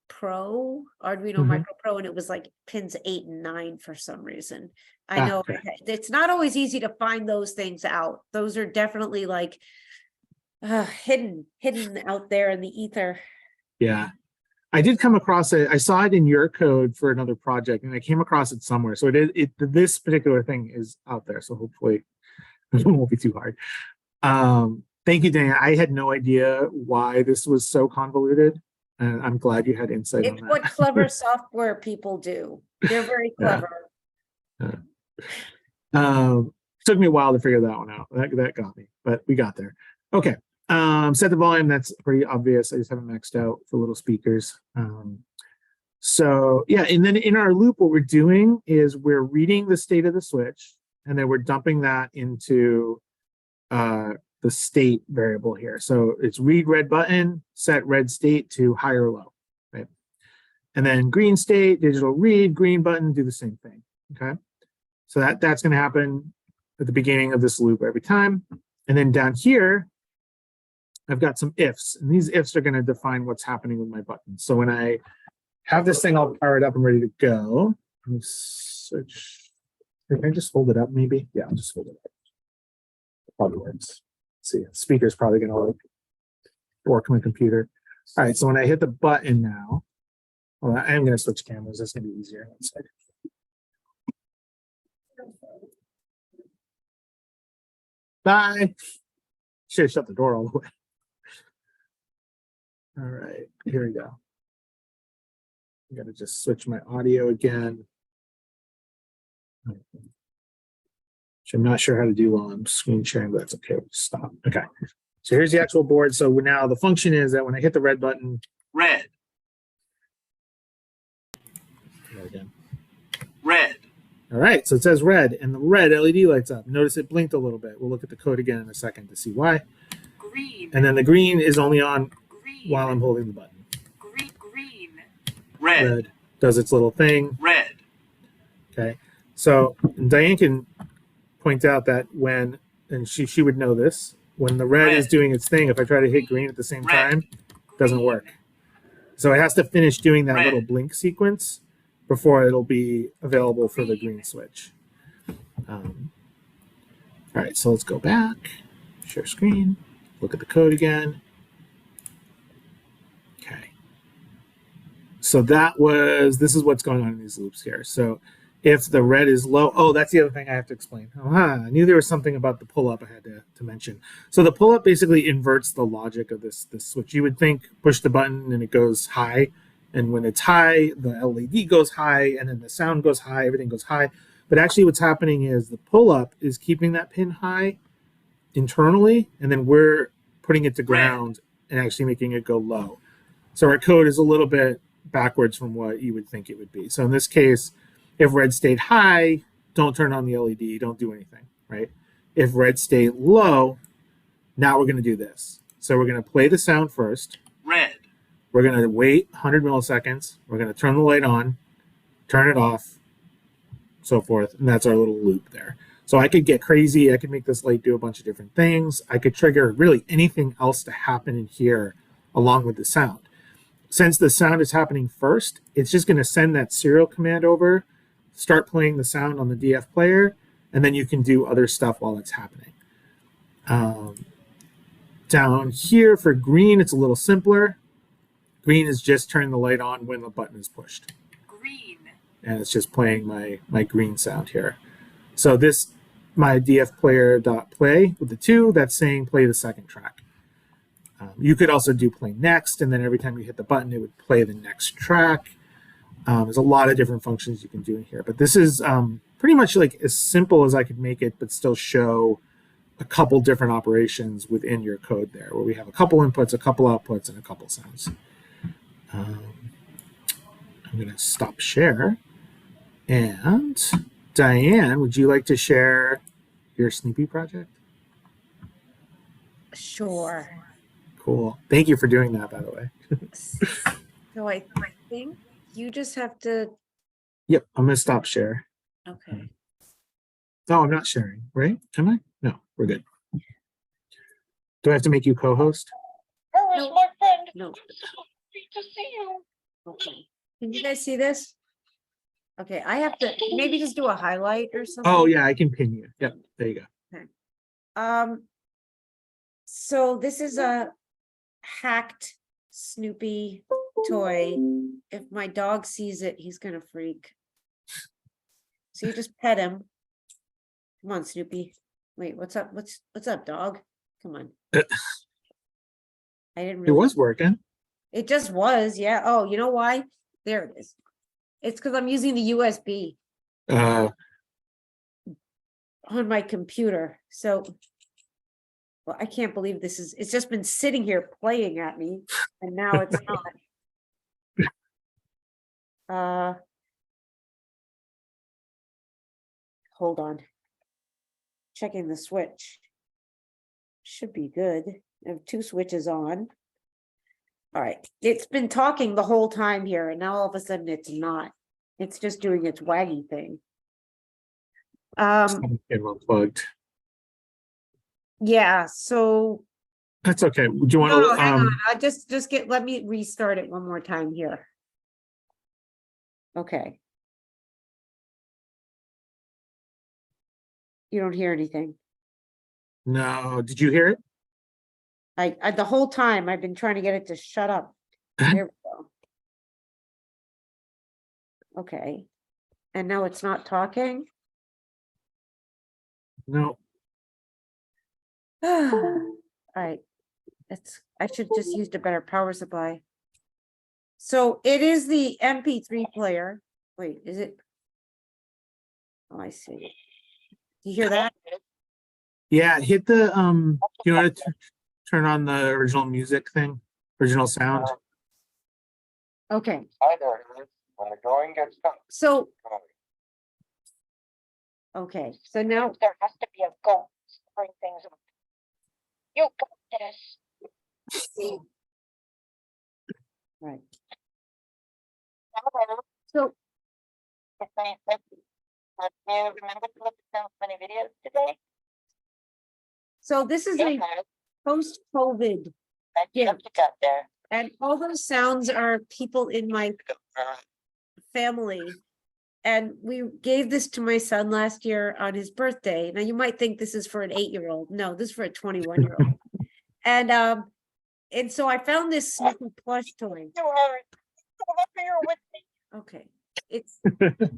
Pro, Arduino Mhm. Micro Pro, and it was like pins 8 and 9 for some reason. I Ah, know okay. it's not always easy to find those things out. Those are definitely like hidden out there in the ether. Yeah. I did come across it. I saw it in your code for another project, and I came across it somewhere. So this particular thing is out there. So hopefully it won't be too hard. Thank you, Dan. I had no idea why this was so convoluted, and I'm glad you had insight on It's that. what clever software people do. They're very Yeah. clever. Took me a while to figure that one out. That got me, but we got there. Okay. Set the volume. That's pretty obvious. I just haven't maxed out for little speakers. So yeah, and then in our loop, what we're doing is we're reading the state of the switch, and then we're dumping that into the state variable here. So it's read red button, set red state to high or low, right? And then green state, digital read, green button, do the same thing, okay? So that's gonna happen at the beginning of this loop every time. And then down here, I've got some ifs, and these ifs are gonna define what's happening with my buttons. So when I have this thing all powered up and ready to go, let me switch. Can I just hold it up maybe? Yeah, I'll just hold it up. Probably works. Let's see, speaker's probably gonna like work my computer. All right, so when I hit the button now, well, I am gonna switch cameras. That's gonna be easier. One second. Bye. Should have shut the door all the way. All right, here we go. I'm gonna just switch my audio again. Which I'm not sure how to do while I'm screen sharing, but that's okay. We'll just stop. Okay. So here's the actual board. So now the function is that when I hit the red button, Red. again. Red. All right, so it says red, and the red LED lights up. Notice it blinked a little bit. We'll look at the code again in a second to see why. Green. And then the green is only on Green. while I'm holding the button. Green. Red. Red does its little thing. Red. Okay, so Diane can point out that when, and she would know this, when the red is doing its thing, if I try to hit green at the same time, it doesn't work. So it has to finish doing that little blink sequence before it'll be available for the green switch. All right, so let's go back, share screen, look at the code again. Okay. So this is what's going on in these loops here. So if the red is low, oh, that's the other thing I have to explain. I knew there was something about the pull-up I had to mention. So the pull-up basically inverts the logic of this switch. You would think push the button and it goes high. And when it's high, the LED goes high, and then the sound goes high, everything goes high. But actually what's happening is the pull-up is keeping that pin high internally, and then we're putting it to ground and actually making it go low. So our code is a little bit backwards from what you would think it would be. So in this case, if red stayed high, don't turn on the LED, don't do anything, right? If red stayed low, now we're going to do this. So we're going to play the sound first. Red. We're going to wait 100 milliseconds. We're going to turn the light on, turn it off, so forth. And that's our little loop there. So I could get crazy. I could make this light do a bunch of different things. I could trigger really anything else to happen in here along with the sound. Since the sound is happening first, it's just going to send that serial command over, start playing the sound on the DF player, and then you can do other stuff while it's happening. Down here for green, it's a little simpler. Green is just turning the light on when the button is pushed. Green. And it's just playing my green sound here. So this, my DF player dot play with the 2, that's saying play the second track. You could also do play next, and then every time you hit the button, it would play the next track. There's a lot of different functions you can do in here, but this is pretty much like as simple as I could make it, but still show a couple different operations within your code there, where we have a couple inputs, a couple outputs, and a couple sounds. I'm going to stop share. And Diane, would you like to share your Snoopy project? Sure. Cool. Thank you for doing that, by the way. So I think you just have to, Yep, I'm going to stop share. okay. No, I'm not sharing, right? Am I? No, we're good. Do I have to make you co-host? Where is my friend? No. Happy to see you. Okay. Can you guys see this? Okay, I have to maybe just do a highlight or something. Oh yeah, I can pin you. Yep, there you go. So this is a hacked Snoopy toy. If my dog sees it, he's gonna freak. So you just pet him. Come on, Snoopy. Wait, what's up? What's up, dog? Come on. I didn't It really. was working. It just was, yeah. Oh, you know why? There it is. It's because I'm using the USB on my computer. So, well, I can't believe this is, it's just been sitting here playing at me and now it's not. Hold on. Checking the switch. Should be good. I have 2 switches on. All right, it's been talking the whole time here and now all of a sudden it's not. It's just doing its waggy thing. Getting unplugged. Yeah, so That's okay. Do you want no, to? hang on. I just let me restart it one more time here. Okay. You don't hear anything. No. Did you hear it? I the whole time I've been trying to get it to shut up. There we go. Okay. And now it's not talking. No. All right. I should just used a better power supply. So it is the MP3 player. Wait, is it? Oh, I see. You hear that? Yeah. Hit the You want to turn on the original music thing, original sound. Okay. Hi there. When the going gets tough. So okay. So now There has to be a goal to bring things up. You got this. right. So, So do you remember to look at so many videos today? so this is a post-COVID, Yeah. What you got there? and all those sounds are people in my family. And we gave this to my son last year on his birthday. Now you might think this is for an 8-year-old. No, this is for a 21-year-old. And so I found this Snoopy plush toy. You are here with me. Okay, it's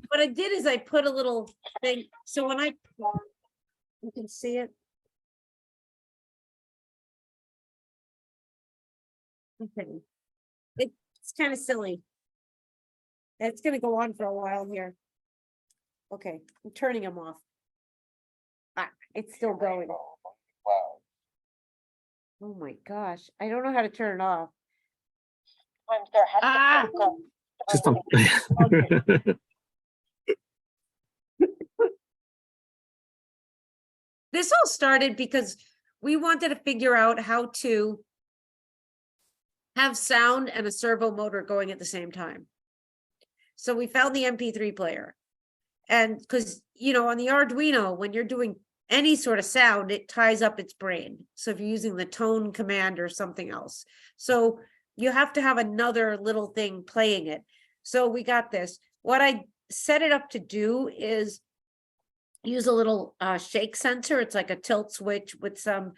what I did is I put a little thing. So when you can see it. Okay, it's kind of silly. It's gonna go on for a while here. Okay, I'm turning them off. Ah, it's still going. Wow. Oh my gosh, I don't know how to turn it off. Sometimes there has to be a goal. Just don't. This all started because we wanted to figure out how to have sound and a servo motor going at the same time. So we found the MP3 player. And because, on the Arduino, when you're doing any sort of sound, it ties up its brain. So if you're using the tone command or something else. So you have to have another little thing playing it. So we got this. What I set it up to do is use a little shake sensor. It's like a tilt switch with some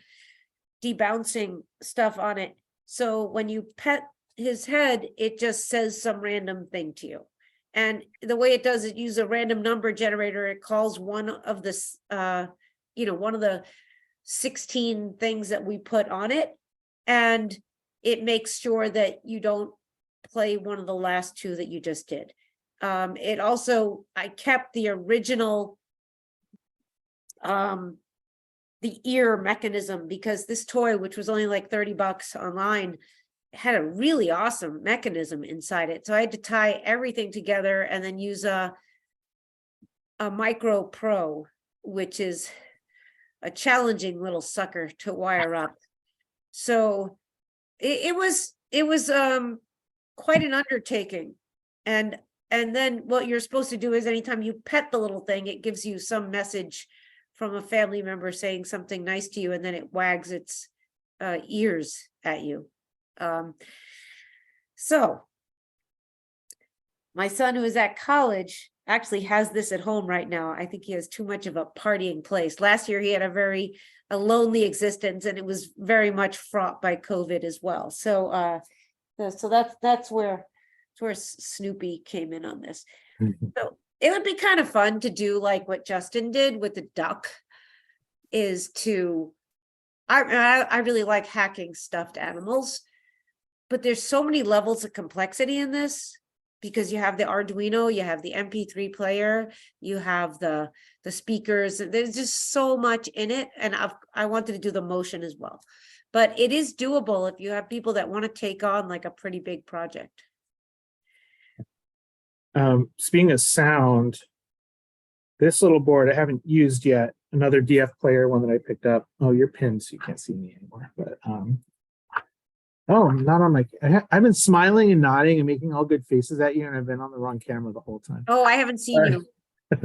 debouncing stuff on it. So when you pet his head, it just says some random thing to you. And the way it does it, use a random number generator. It calls one of the, one of the 16 things that we put on it. And it makes sure that you don't play one of the last 2 that you just did. It also, I kept the original the ear mechanism, because this toy, which was only like 30 bucks online, had a really awesome mechanism inside it. So I had to tie everything together and then use a Micro Pro, which is a challenging little sucker to wire up. So it was quite an undertaking. And then what you're supposed to do is anytime you pet the little thing, it gives you some message from a family member saying something nice to you, and then it wags its ears at you. So my son, who is at college, actually has this at home right now. I think he has too much of a partying place. Last year he had a lonely existence, and it was very much fraught by COVID as well. So that's where Snoopy came in on this. So it would be kind of fun to do like what Justin did with the duck, is to, I really like hacking stuffed animals, but there's so many levels of complexity in this, because you have the Arduino, you have the MP3 player, you have the speakers. There's just so much in it, and I wanted to do the motion as well. But it is doable if you have people that want to take on like a pretty big project. Speaking of sound, this little board I haven't used yet, another DF player one that I picked up. Oh, you're pinned, so you can't see me anymore. But oh, I'm not on my. I've been smiling and nodding and making all good faces at you, and I've been on the wrong camera the whole time. Oh, I haven't seen you.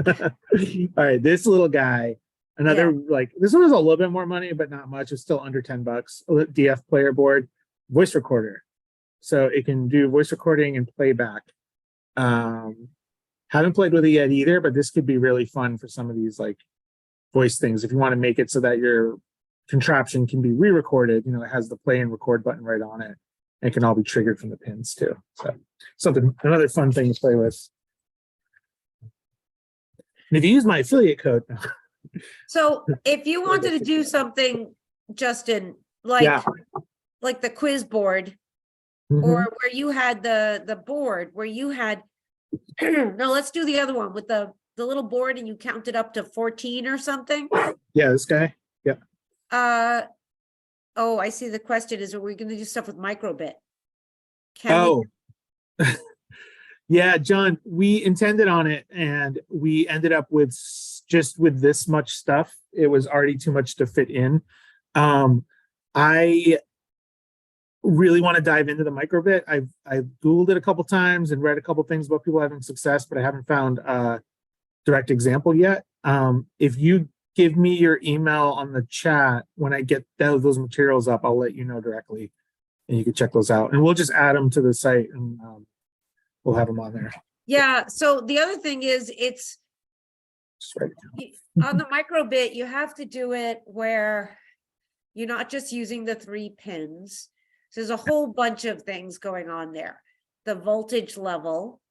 All right, this little guy, another like this one is a little bit more money, but not much. It's still under 10 bucks. DF player board, voice recorder, so it can do voice recording and playback. Haven't played with it yet either, but this could be really fun for some of these like voice things. If you want to make it so that your contraption can be re-recorded, you know, it has the play and record button right on it. And it can all be triggered from the pins too. So another fun thing to play with. And if you use my affiliate code. So if you wanted to do something, Justin, like the quiz board, or where you had the board where you had no, let's do the other one with the little board and you counted up to 14 or something. Yeah, this guy. Yeah. Oh, I see. The question is, are we going to do stuff with microbit? Yeah, John, we intended on it and we ended up with just with this much stuff. It was already too much to fit in. I really want to dive into the microbit. I've Googled it a couple times and read a couple things about people having success, but I haven't found a direct example yet. If you give me your email on the chat, when I get those materials up, I'll let you know directly and you can check those out. And we'll just add them to the site and we'll have them on there. Yeah. So the other thing is it's Just write it down. on the microbit, you have to do it where you're not just using the 3 pins. So there's a whole bunch of things going on there. The voltage level.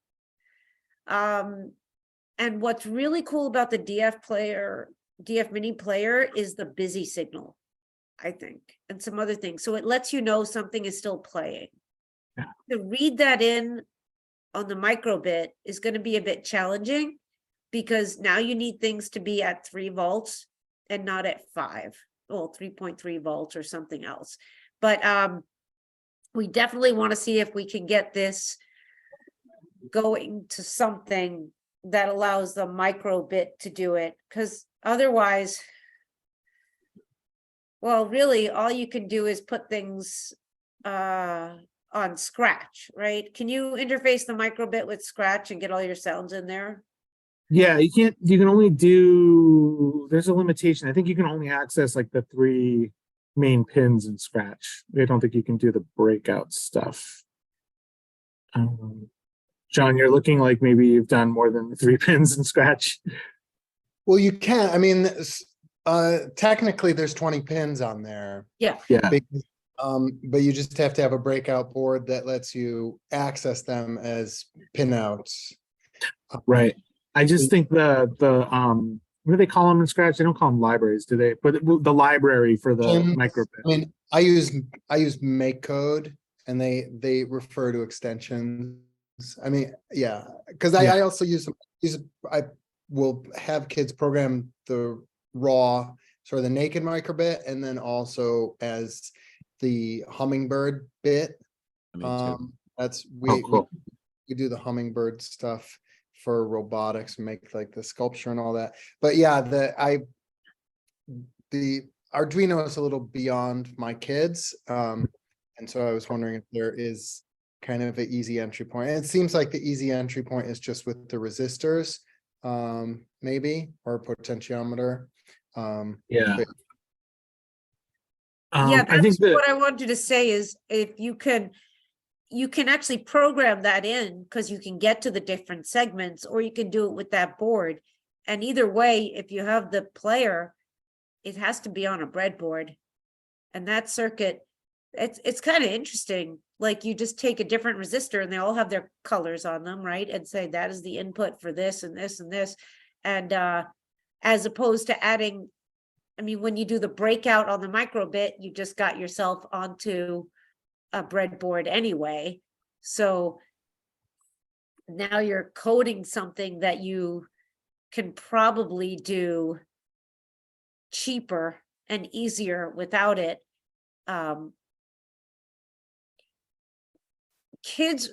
And what's really cool about the DF mini player is the busy signal, I think, and some other things. So it lets you know something is still playing. Yeah. To read that in on the microbit is going to be a bit challenging, because now you need things to be at 3 volts and not at 5, well, 3.3 volts or something else. But we definitely want to see if we can get this going to something that allows the microbit to do it, because otherwise, well, really all you can do is put things on Scratch, right? Can you interface the microbit with Scratch and get all your sounds in there? Yeah, you can only do, there's a limitation. I think you can only access like the 3 main pins in Scratch. I don't think you can do the breakout stuff. John, you're looking like maybe you've done more than 3 pins in Scratch. Well, you can. I mean, technically there's 20 pins on there. Yeah. But you just have to have a breakout board that lets you access them as pinouts. Right. I just think the what do they call them in Scratch? They don't call them libraries, do they? But the library for the microbit. I mean, I use make code, and they refer to extensions I mean, yeah, because I also use I will have kids program the raw, sort of the naked microbit, and then also as the hummingbird bit. Me too. That's Oh, cool. we do the hummingbird stuff for robotics, make like the sculpture and all that. But yeah, the Arduino is a little beyond my kids. And so I was wondering if there is kind of an easy entry point. And it seems like the easy entry point is just with the resistors, maybe, or potentiometer. Yeah. but- Yeah, I think that's that what I wanted to say is if you can actually program that in because you can get to the different segments, or you can do it with that board. And either way, if you have the player, it has to be on a breadboard. And that circuit, it's kind of interesting. Like you just take a different resistor and they all have their colors on them, right? And say that is the input for this and this and this. And as opposed to adding, I mean, when you do the breakout on the microbit, you just got yourself onto a breadboard anyway. So now you're coding something that you can probably do cheaper and easier without it. Kids,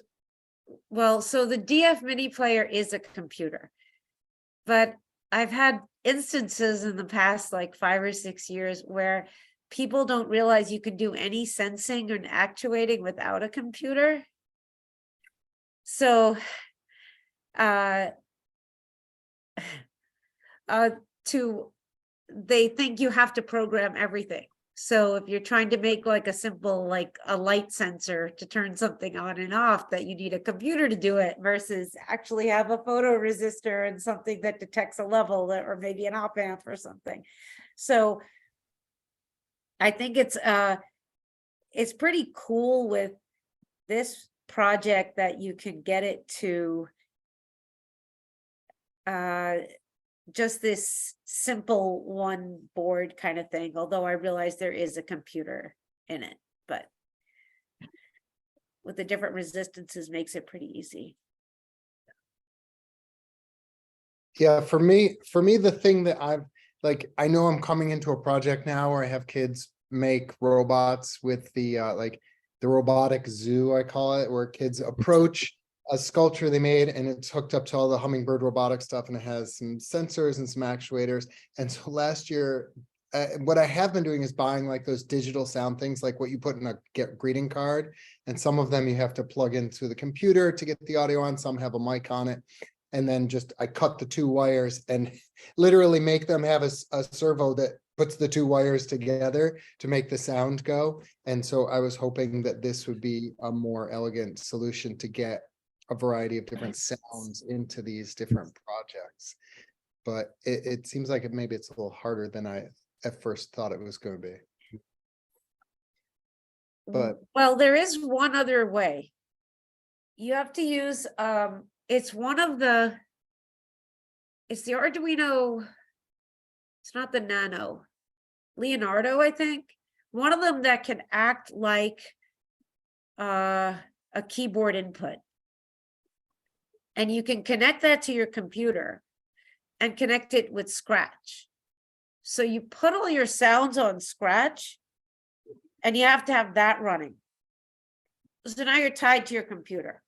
well, so the DF mini player is a computer, but I've had instances in the past like 5 or 6 years where people don't realize you can do any sensing and actuating without a computer. So they think you have to program everything. So if you're trying to make like a simple, like a light sensor to turn something on and off, that you need a computer to do it versus actually have a photoresistor and something that detects a level or maybe an op amp or something. So I think it's pretty cool with this project that you can get it to just this simple one board kind of thing, although I realize there is a computer in it, but with the different resistances makes it pretty easy. Yeah, for me, the thing that I've like, I know I'm coming into a project now where I have kids make robots with the like the robotic zoo, I call it, where kids approach a sculpture they made and it's hooked up to all the hummingbird robotic stuff and it has some sensors and some actuators. And so last year, what I have been doing is buying like those digital sound things, like what you put in a greeting card. And some of them you have to plug into the computer to get the audio on, some have a mic on it. And then just, I cut the 2 wires and literally make them have a servo that puts the 2 wires together to make the sound go. And so I was hoping that this would be a more elegant solution to get a variety of different sounds into these different projects. But it seems like maybe it's a little harder than I at first thought it was going to be. But well, there is one other way. You have to use it's the Arduino, it's not the Nano, Leonardo, I think. One of them that can act like a keyboard input. And you can connect that to your computer and connect it with Scratch. So you put all your sounds on Scratch and you have to have that running. So now you're tied to your computer,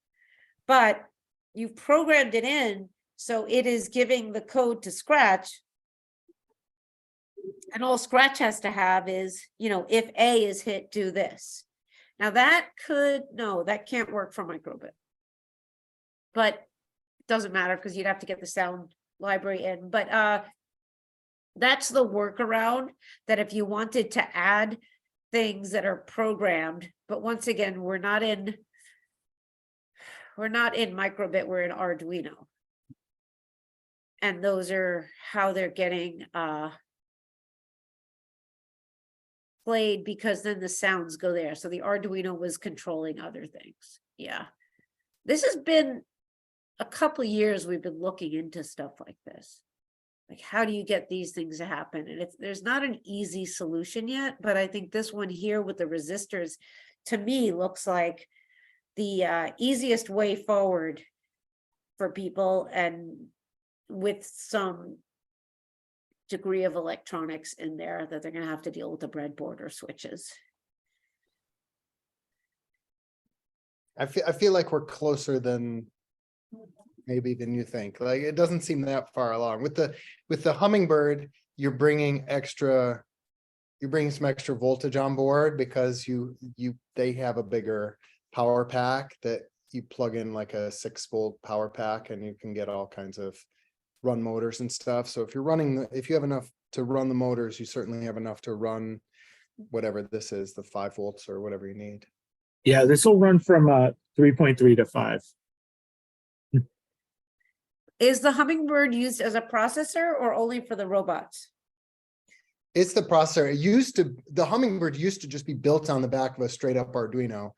but you've programmed it in, so it is giving the code to Scratch. And all Scratch has to have is, if A is hit, do this. Now that can't work for microbit. But doesn't matter because you'd have to get the sound library in. But that's the workaround, that if you wanted to add things that are programmed, but once again, we're not in microbit, we're in Arduino. And those are how they're getting played, because then the sounds go there. So the Arduino was controlling other things. Yeah. This has been a couple of years we've been looking into stuff like this. Like, how do you get these things to happen? And there's not an easy solution yet, but I think this one here with the resistors, to me, looks like the easiest way forward for people, and with some degree of electronics in there that they're gonna have to deal with the breadboard or switches. I feel like we're closer than maybe than you think. Like, it doesn't seem that far along. With the Hummingbird, you're bringing some extra voltage on board because they have a bigger power pack that you plug in, like a 6-volt power pack, and you can get all kinds of run motors and stuff. So if you have enough to run the motors, you certainly have enough to run whatever this is, the 5 volts or whatever you need. Yeah, this will run from 3.3 to 5. Is the Hummingbird used as a processor or only for the robots? It's the processor. The Hummingbird used to just be built on the back of a straight up Arduino,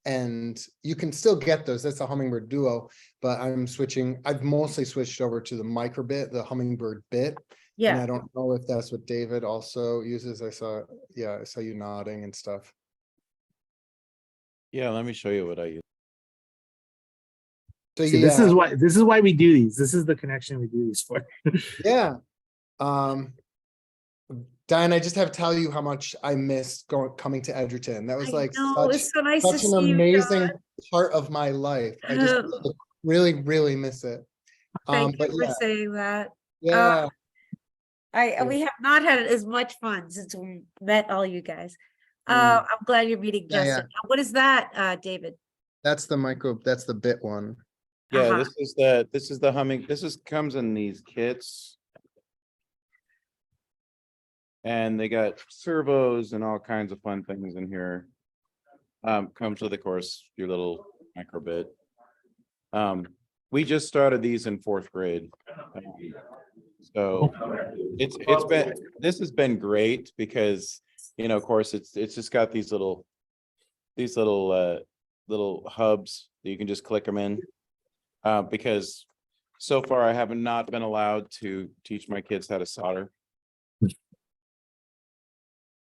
and you can still get those. That's a Hummingbird Duo, but I've mostly switched over to the microbit, the Hummingbird Bit. And I Yeah, don't know if that's what David also uses. I saw you nodding and stuff. Yeah, let me show you what I use. So See, this is why we do these. This is the connection we do these for. yeah. Diane, I just have to tell you how much I missed coming to Edgerton. That was I like know, it's so nice to such an see you, amazing John. part of my life. I just really, really miss it. Thank But you for yeah, saying that. yeah. We have not had as much fun since we met all you guys. Mm. I'm glad you're meeting Yeah, Justin. Now, what is that, David? That's the bit one. Yeah, Uh-huh. this is the humming. Comes in these kits. And they got servos and all kinds of fun things in here. Comes with, of course, your little microbit. We just started these in 4th grade. So this has been great because, of course, it's just got these little hubs that you can just click them in. Because so far I have not been allowed to teach my kids how to solder.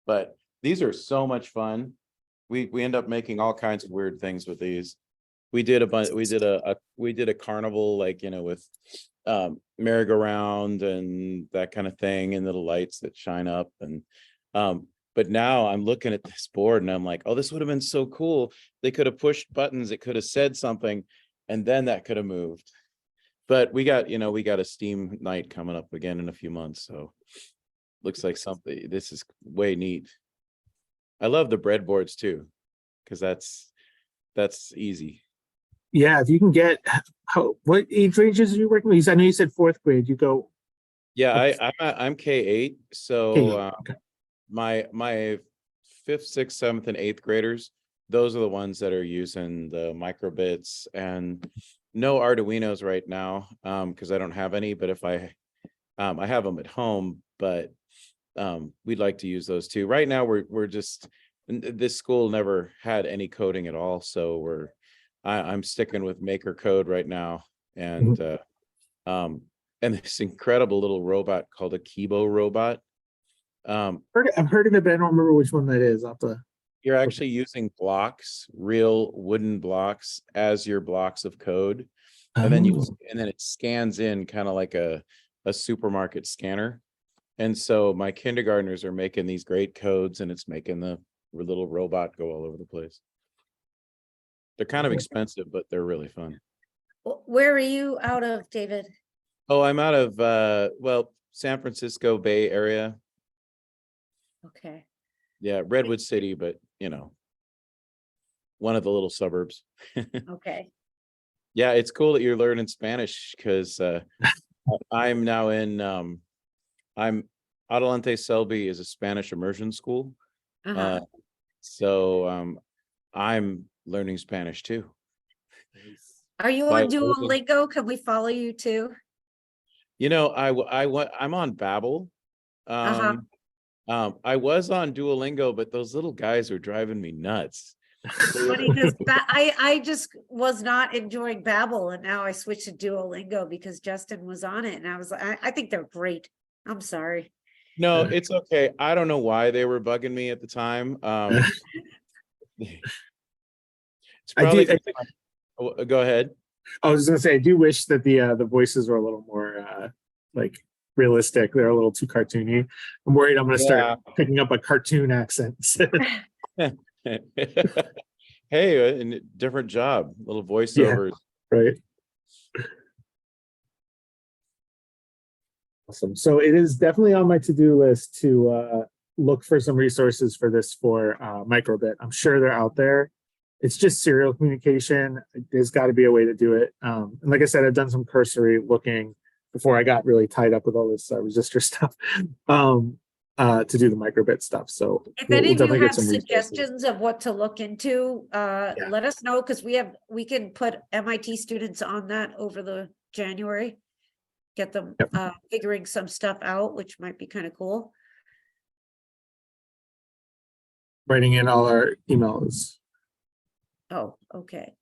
But these are so much fun. We end up making all kinds of weird things with these. We did a carnival, like, with merry-go-round and that kind of thing, and little lights that shine up. And but now I'm looking at this board and I'm like, oh, this would have been so cool. They could have pushed buttons, it could have said something, and then that could have moved. But we got a STEAM night coming up again in a few months, so looks like something. This is way neat. I love the breadboards too, because that's easy. Yeah, if you can get, what age ranges are you working with? I know you said 4th grade. You go. Yeah, I'm K8, so K8, okay. my 5th, 6th, 7th, and 8th graders, those are the ones that are using the microbits, and no Arduinos right now, because I don't have any. But if I have them at home, but we'd like to use those too. Right now, we're just, this school never had any coding at all, so I'm sticking with Maker Code right now, and this incredible little robot called a Kibo robot. I've heard of it, but I don't remember which one that is. You're actually using blocks, real wooden blocks, as your blocks of code, and then it scans in kind of like a supermarket scanner. And so my kindergartners are making these great codes, and it's making the little robot go all over the place. They're kind of expensive, but they're really fun. Where are you out of, David? Oh, I'm out of San Francisco Bay Area. Okay. Yeah, Redwood City, but one of the little suburbs. Okay. Yeah, it's cool that you're learning Spanish, because I'm now in Adelante Selby is a Spanish immersion school. Uh-huh. So I'm learning Spanish too. Are you on Duolingo? Can we follow you too? I'm on Babbel. Uh-huh. I was on Duolingo, but those little guys are driving me nuts. Funny, because I just was not enjoying Babbel, and now I switched to Duolingo because Justin was on it, and I was like, I think they're great. I'm sorry. No, it's okay. I don't know why they were bugging me at the time. It's I probably do- go ahead. I was gonna say, I do wish that the voices were a little more like realistic. They're a little too cartoony. I'm worried I'm gonna start picking up a cartoon accent. Hey, a different job, little Yeah. voiceovers. Right. Awesome. So it is definitely on my to-do list to look for some resources for this for microbit. I'm sure they're out there. It's just serial communication. There's got to be a way to do it. And like I said, I've done some cursory looking before I got really tied up with all this resistor stuff to do the microbit stuff. So If we'll any of definitely you get have some resources. suggestions of what to look into, let us know, because we can put MIT students on that over the January. Get them figuring some stuff out, which might be kind of cool. Writing in all our emails. Oh, okay.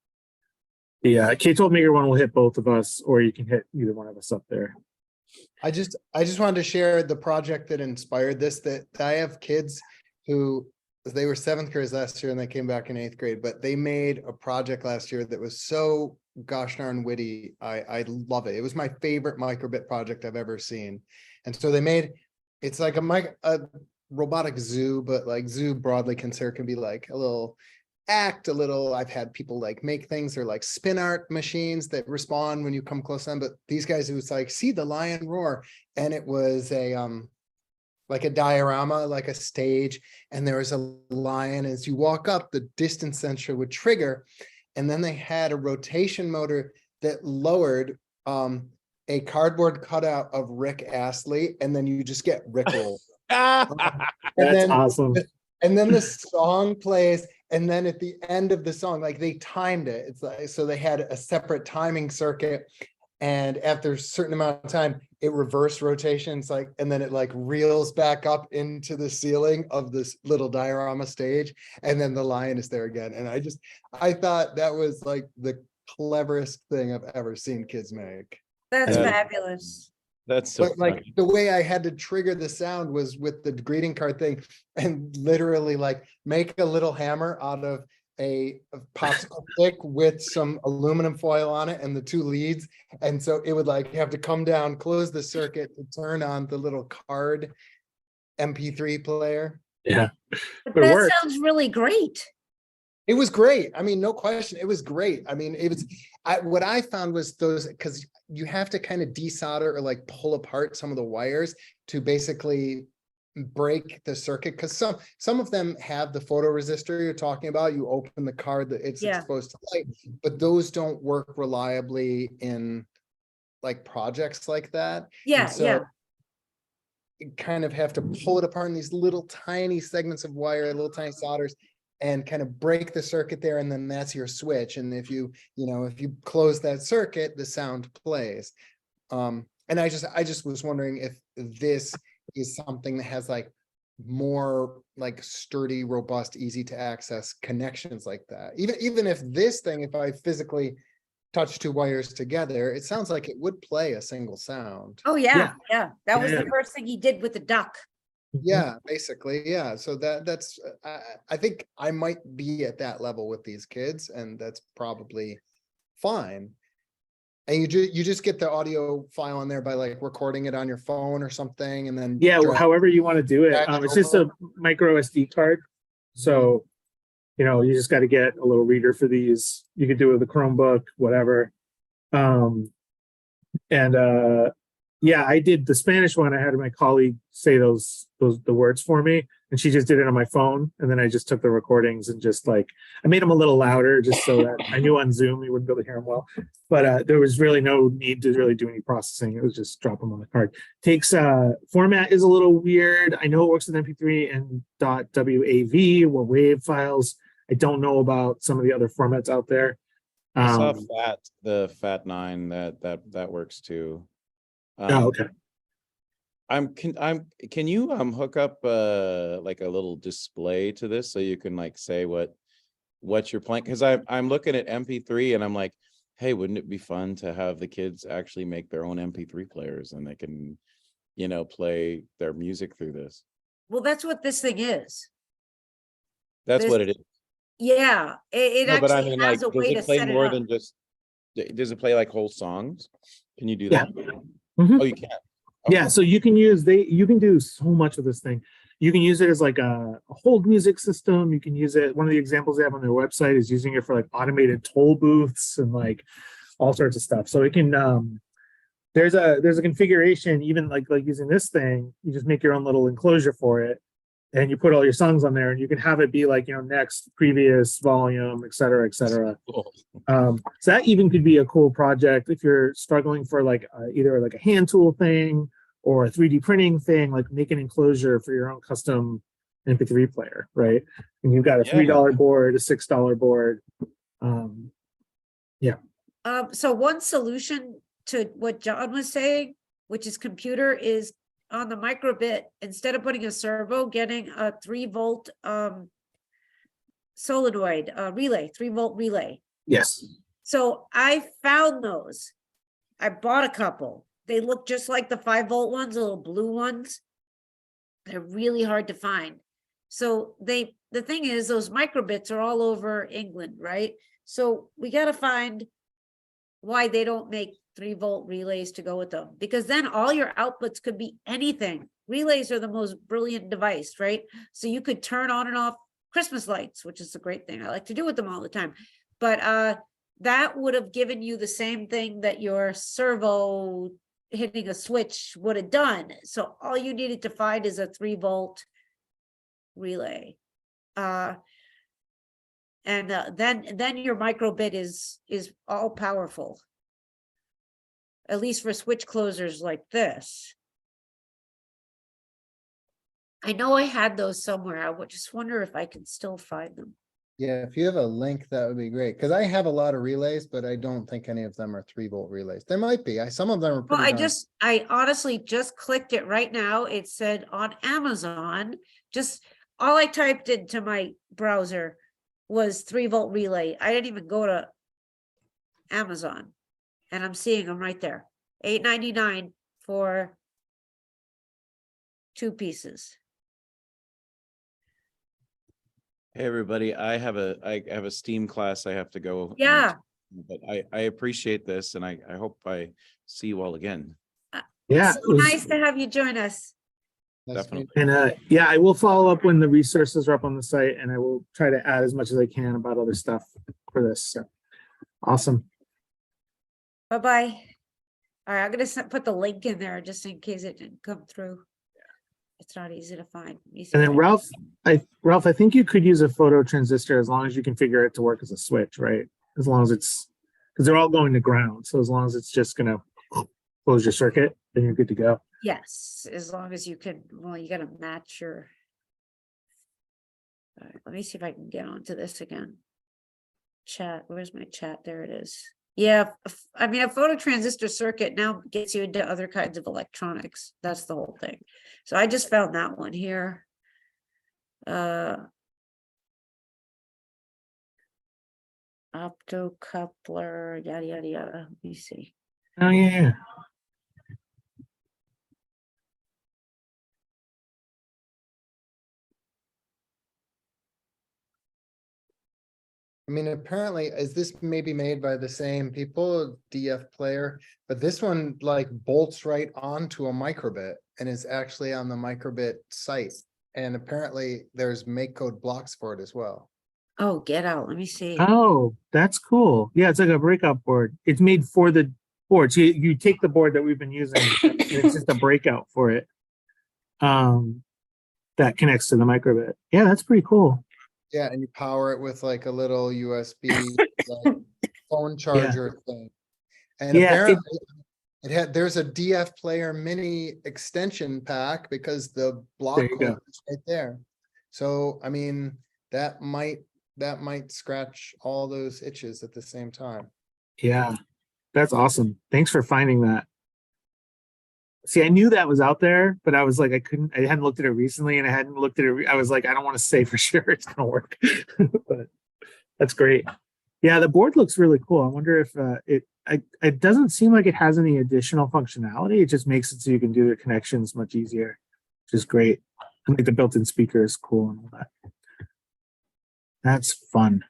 The K-12 Maker one will hit both of us, or you can hit either one of us up there. I just wanted to share the project that inspired this, that I have kids who, they were 7th graders last year and they came back in 8th grade, but they made a project last year that was so gosh darn witty. I love it. It was my favorite microbit project I've ever seen. And so they made, it's like a robotic zoo, but like zoo broadly considered can be like a little act, I've had people like make things or like spin art machines that respond when you come close to them, but these guys, it was like, see the lion roar. And it was a like a diorama, like a stage, and there was a lion. As you walk up, the distance sensor would trigger, and then they had a rotation motor that lowered a cardboard cutout of Rick Astley, and then you just get Rick roll. That's awesome. And then the song plays, and then at the end of the song, like they timed it. It's like, so they had a separate timing circuit, and after a certain amount of time, it reverse rotations, like, and then it like reels back up into the ceiling of this little diorama stage, and then the lion is there again. And I thought that was like the cleverest thing I've ever seen kids make. That's Yeah. fabulous. That's so But like funny. the way I had to trigger the sound was with the greeting card thing, and literally like make a little hammer out of a popsicle stick with some aluminum foil on it and the 2 leads. And so it would like have to come down, close the circuit to turn on the little card MP3 player. Yeah. But But it that worked. sounds really great. It was great. I mean, no question. It was great. I mean, it was, what I found was those, because you have to kind of desolder or like pull apart some of the wires to basically break the circuit, because some of them have the photoresistor you're talking about. You open the card that it's exposed to light, but those don't work reliably in like projects like that. Yeah, And so you kind of have to pull it apart in these little tiny segments of wire, little tiny solders, and kind of break the circuit there, and then that's your switch. And if you close that circuit, the sound plays. And I just was wondering if this is something that has like more like sturdy, robust, easy to access connections like that. Even if this thing, if I physically touch 2 wires together, it sounds like it would play a single sound. Oh, yeah. That was Yeah. the first thing he did with the duck. Yeah, basically, yeah. So that's I think I might be at that level with these kids, and that's probably fine. And you just get the audio file on there by like recording it on your phone or something, and then However you want to do it. It's just a micro SD card. So, you just got to get a little reader for these. You could do it with a Chromebook, whatever. Yeah, I did the Spanish one. I had my colleague say the words for me, and she just did it on my phone. And then I just took the recordings and just like, I made them a little louder just so that I knew on Zoom you wouldn't be able to hear them well. But there was really no need to really do any processing. It was just drop them on the card. Takes format is a little weird. I know it works with MP3 and .wav or WAV files. I don't know about some of the other formats out there. I saw the FAT9 that works too. Okay. Can you hook up like a little display to this so you can like say what you're playing? Because I'm looking at MP3 and I'm like, hey, wouldn't it be fun to have the kids actually make their own MP3 players and they can, play their music through this? Well, that's what this thing is. That's what it is. Yeah, it No, but I actually mean, like, has a does way to it play set it more up. than just, does it play like whole songs? Can you do Yeah. that? Mhm. Oh, you can. Yeah, so you can do so much with this thing. You can use it as like a hold music system. You can use it. One of the examples they have on their website is using it for like automated toll booths and like all sorts of stuff. So it can there's a configuration, even like using this thing, you just make your own little enclosure for it and you put all your songs on there and you can have it be like, next, previous, volume, et cetera, et cetera. Cool. So that even could be a cool project if you're struggling for like either like a hand tool thing or a 3D printing thing, like make an enclosure for your own custom MP3 player, right? And you've got a $3 board, a $6 board. So one solution to what John was saying, which is computer, is on the microbit, instead of putting a servo, getting a 3-volt solenoid relay, 3-volt relay. Yes. So I found those. I bought a couple. They look just like the 5-volt ones, the little blue ones. They're really hard to find. So the thing is, those microbits are all over England, right? So we got to find why they don't make 3-volt relays to go with them, because then all your outputs could be anything. Relays are the most brilliant device, right? So you could turn on and off Christmas lights, which is a great thing. I like to do with them all the time. But that would have given you the same thing that your servo hitting a switch would have done. So all you needed to find is a 3-volt relay. And then your microbit is all powerful, at least for switch closers like this. I know I had those somewhere. I would just wonder if I can still find them. Yeah, if you have a link, that would be great, because I have a lot of relays, but I don't think any of them are 3-volt relays. There might be, some of them are Well, pretty darn. I honestly just clicked it right now. It said on Amazon, just all I typed into my browser was 3-volt relay. I didn't even go to Amazon, and I'm seeing them right there. $8.99 for 2 pieces. Hey, everybody, I have a STEAM class I have to go. Yeah. But I appreciate this and I hope I see you all again. Yeah. So it was- nice to have you join us. That's Definitely. And yeah, I will follow up when the resources are up on the site and I will try to add as much as I can about other stuff for this. So awesome. Bye-bye. All right, I'm gonna put the link in there just in case it didn't come through. It's not easy to find. Let me see And if then I- Ralph, I think you could use a photo transistor as long as you configure it to work as a switch, right? As long as it's, because they're all going to ground. So as long as it's just gonna close your circuit, then you're good to go. Yes, as long as you can, well, you gotta match your. All right, let me see if I can get onto this again. Chat, where's my chat? There it is. Yeah, I mean, a photo transistor circuit now gets you into other kinds of electronics. That's the whole thing. So I just found that one here. Optocoupler, yada, yada, yada. Let me see. Oh yeah. I mean, apparently, is this maybe made by the same people, DF Player? But this one like bolts right onto a microbit and is actually on the microbit site. And apparently there's make code blocks for it as well. Oh, get out. Let me see. Oh, that's cool. Yeah, it's like a breakout board. It's made for the board. So you take the board that we've been using, and it's just a breakout for it. That connects to the microbit. Yeah, that's pretty cool. Yeah, and you power it with like a little USB like, phone charger thing. And Yeah, apparently there's a DF Player mini extension pack because the block There you go. code is right there. So I mean, that might scratch all those itches at the same time. Yeah, that's awesome. Thanks for finding that. See, I knew that was out there, but I was like, I hadn't looked at it recently and I hadn't looked at it. I was like, I don't want to say for sure it's going to work, but that's great. Yeah, the board looks really cool. I wonder if it doesn't seem like it has any additional functionality. It just makes it so you can do the connections much easier, which is great. And like the built-in speaker is cool and all that. That's fun.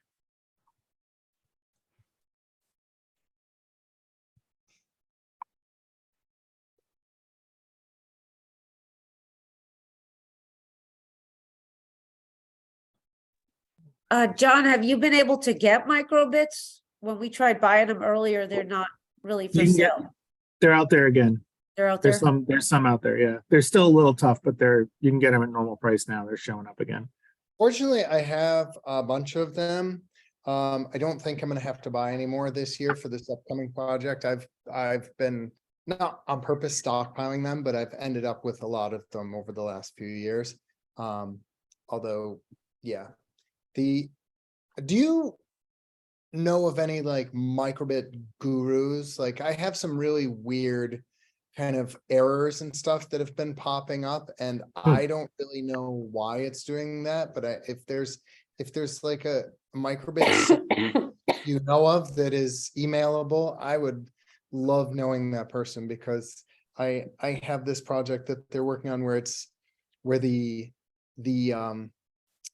John, have you been able to get microbits? When we tried buying them earlier, they're not really for You can get, sale. they're out there again. They're out there. There's some out there. Yeah. They're still a little tough, but you can get them at normal price now. They're showing up again. Fortunately, I have a bunch of them. I don't think I'm gonna have to buy any more this year for this upcoming project. I've been not on purpose stockpiling them, but I've ended up with a lot of them over the last few years. Although, yeah. Do you know of any like microbit gurus? Like I have some really weird kind of errors and stuff that have been popping up, and I don't really know why it's doing that. But if there's like a microbit you know of that is emailable, I would love knowing that person, because I have this project that they're working on where the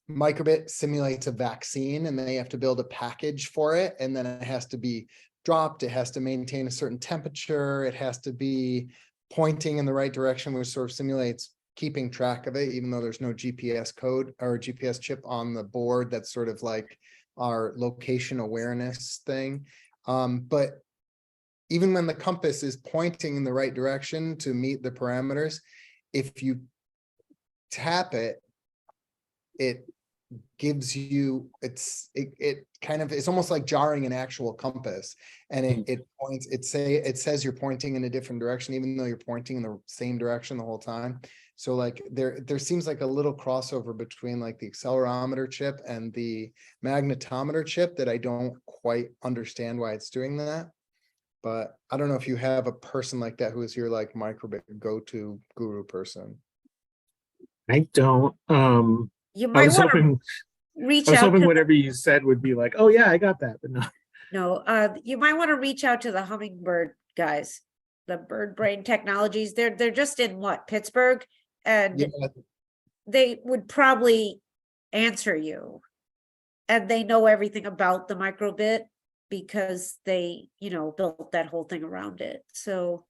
microbit simulates a vaccine, and they have to build a package for it, and then it has to be dropped, it has to maintain a certain temperature, it has to be pointing in the right direction, which sort of simulates keeping track of it, even though there's no GPS code or GPS chip on the board. That's sort of like our location awareness thing. But even when the compass is pointing in the right direction to meet the parameters, if you tap it, it gives you, it kind of, it's almost like jarring an actual compass, and it points, it says you're pointing in a different direction, even though you're pointing in the same direction the whole time. So like there seems like a little crossover between like the accelerometer chip and the magnetometer chip that I don't quite understand why it's doing that. But I don't know if you have a person like that who is your like microbit go-to guru person. I don't. You I might was want to hoping reach I was out hoping to whatever you said would be like, oh yeah, I got that, but no. you might want to reach out to the Hummingbird guys, the Bird Brain Technologies. They're just in what, Pittsburgh, and Yeah, they would probably answer you, and they know everything about the microbit because they, built that whole thing around it. So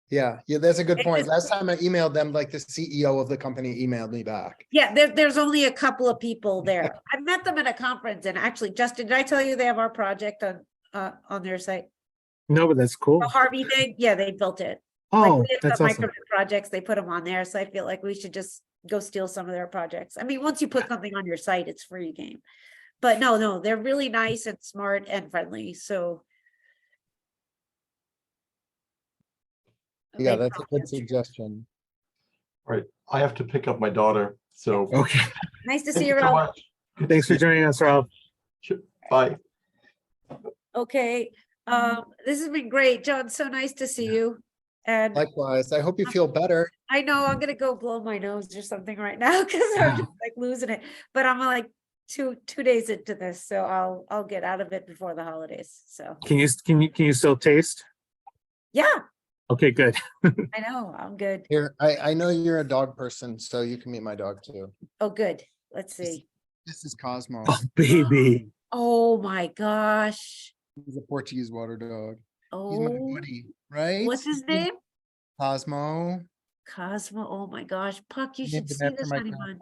yeah, that's a good It point. is- Last time I emailed them, like the CEO of the company emailed me back. yeah, there's only a couple of people there. I met them at a conference, and actually, Justin, did I tell you they have our project on their site? No, but that's cool. The Harvey thing, yeah, they built it. Oh, we have that's some awesome. microbit projects, they put them on there, so I feel like we should just go steal some of their projects. I mean, once you put something on your site, it's free game. But no, they're really nice and smart and friendly, so. Yeah, they that's a probably good answer. suggestion. Right, I have to pick up my daughter, so Okay. Nice to thank see you you, so Ralph. much. Good to Thanks for see joining us, Ralph. you. Bye. Okay, this has been great, John, so nice to see you. And Likewise, I hope you feel better. I know I'm gonna go blow my nose or something right now because I'm just like losing it. But I'm like two days into this, so I'll get out of it before the holidays. So Can you still taste? yeah, Okay, good. I know, I'm good. Here, I know you're a dog person, so you can meet my dog too. Oh, good. Let's see. This is Cosmo. Oh, baby. Oh my gosh. He's a Portuguese water dog. He's my Oh, buddy, right? what's his name? Cosmo. Cosmo. Oh my gosh, Puck, you should Named him see after this, my honeymoon.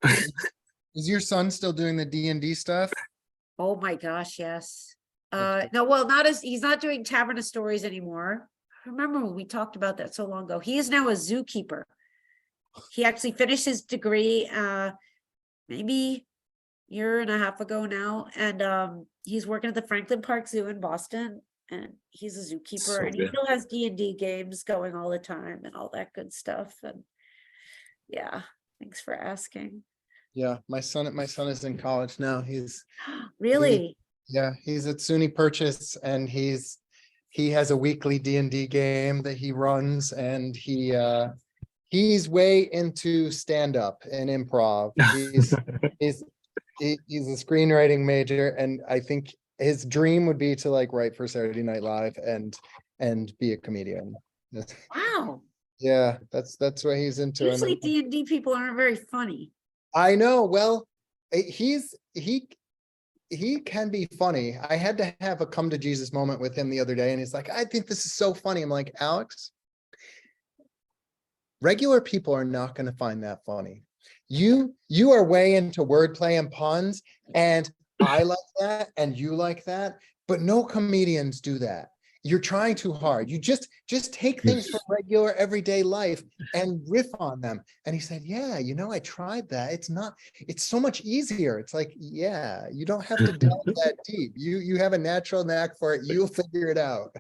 grandfather. Is your son still doing the D&D stuff? Oh my gosh, yes. That's No, well, he's not doing Tavern of Stories anymore. I remember when we talked about that so long ago. He is now a zookeeper. He actually finished his degree maybe a year and a half ago now, and he's working at the Franklin Park Zoo in Boston, and he's a zookeeper, So and he good. still has D&D games going all the time and all that good stuff. And yeah, thanks for asking. Yeah, my son is in college now. Really? Yeah, he's at SUNY Purchase, and he has a weekly D&D game that he runs, and he's way into stand-up and improv. He's a screenwriting major, and I think his dream would be to like write for Saturday Night Live and be a comedian. Wow. Yeah, that's what he's into. Usually D&D people aren't very funny. I know, well, he can be funny. I had to have a come to Jesus moment with him the other day, and he's like, I think this is so funny. I'm like, Alex, regular people are not going to find that funny. You are way into wordplay and puns, and I like that, and you like that, but no comedians do that. You're trying too hard. You just take things from regular everyday life and riff on them. And he said, yeah, I tried that. It's so much easier. It's like, yeah, you don't have to delve that deep. You have a natural knack for it. You'll figure it out.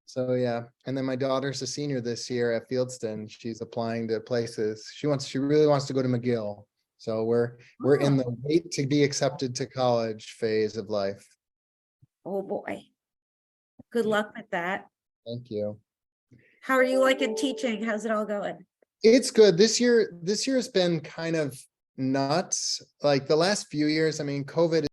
So yeah, and then my daughter's a senior this year at Fieldston. She's applying to places. She really wants to go to McGill. So we're in the wait to be accepted to college phase of life. Oh, boy. Good luck with that. Thank you. How are you liking teaching? How's it all going? It's good. This year has been kind of nuts. Like the last few years, I mean, COVID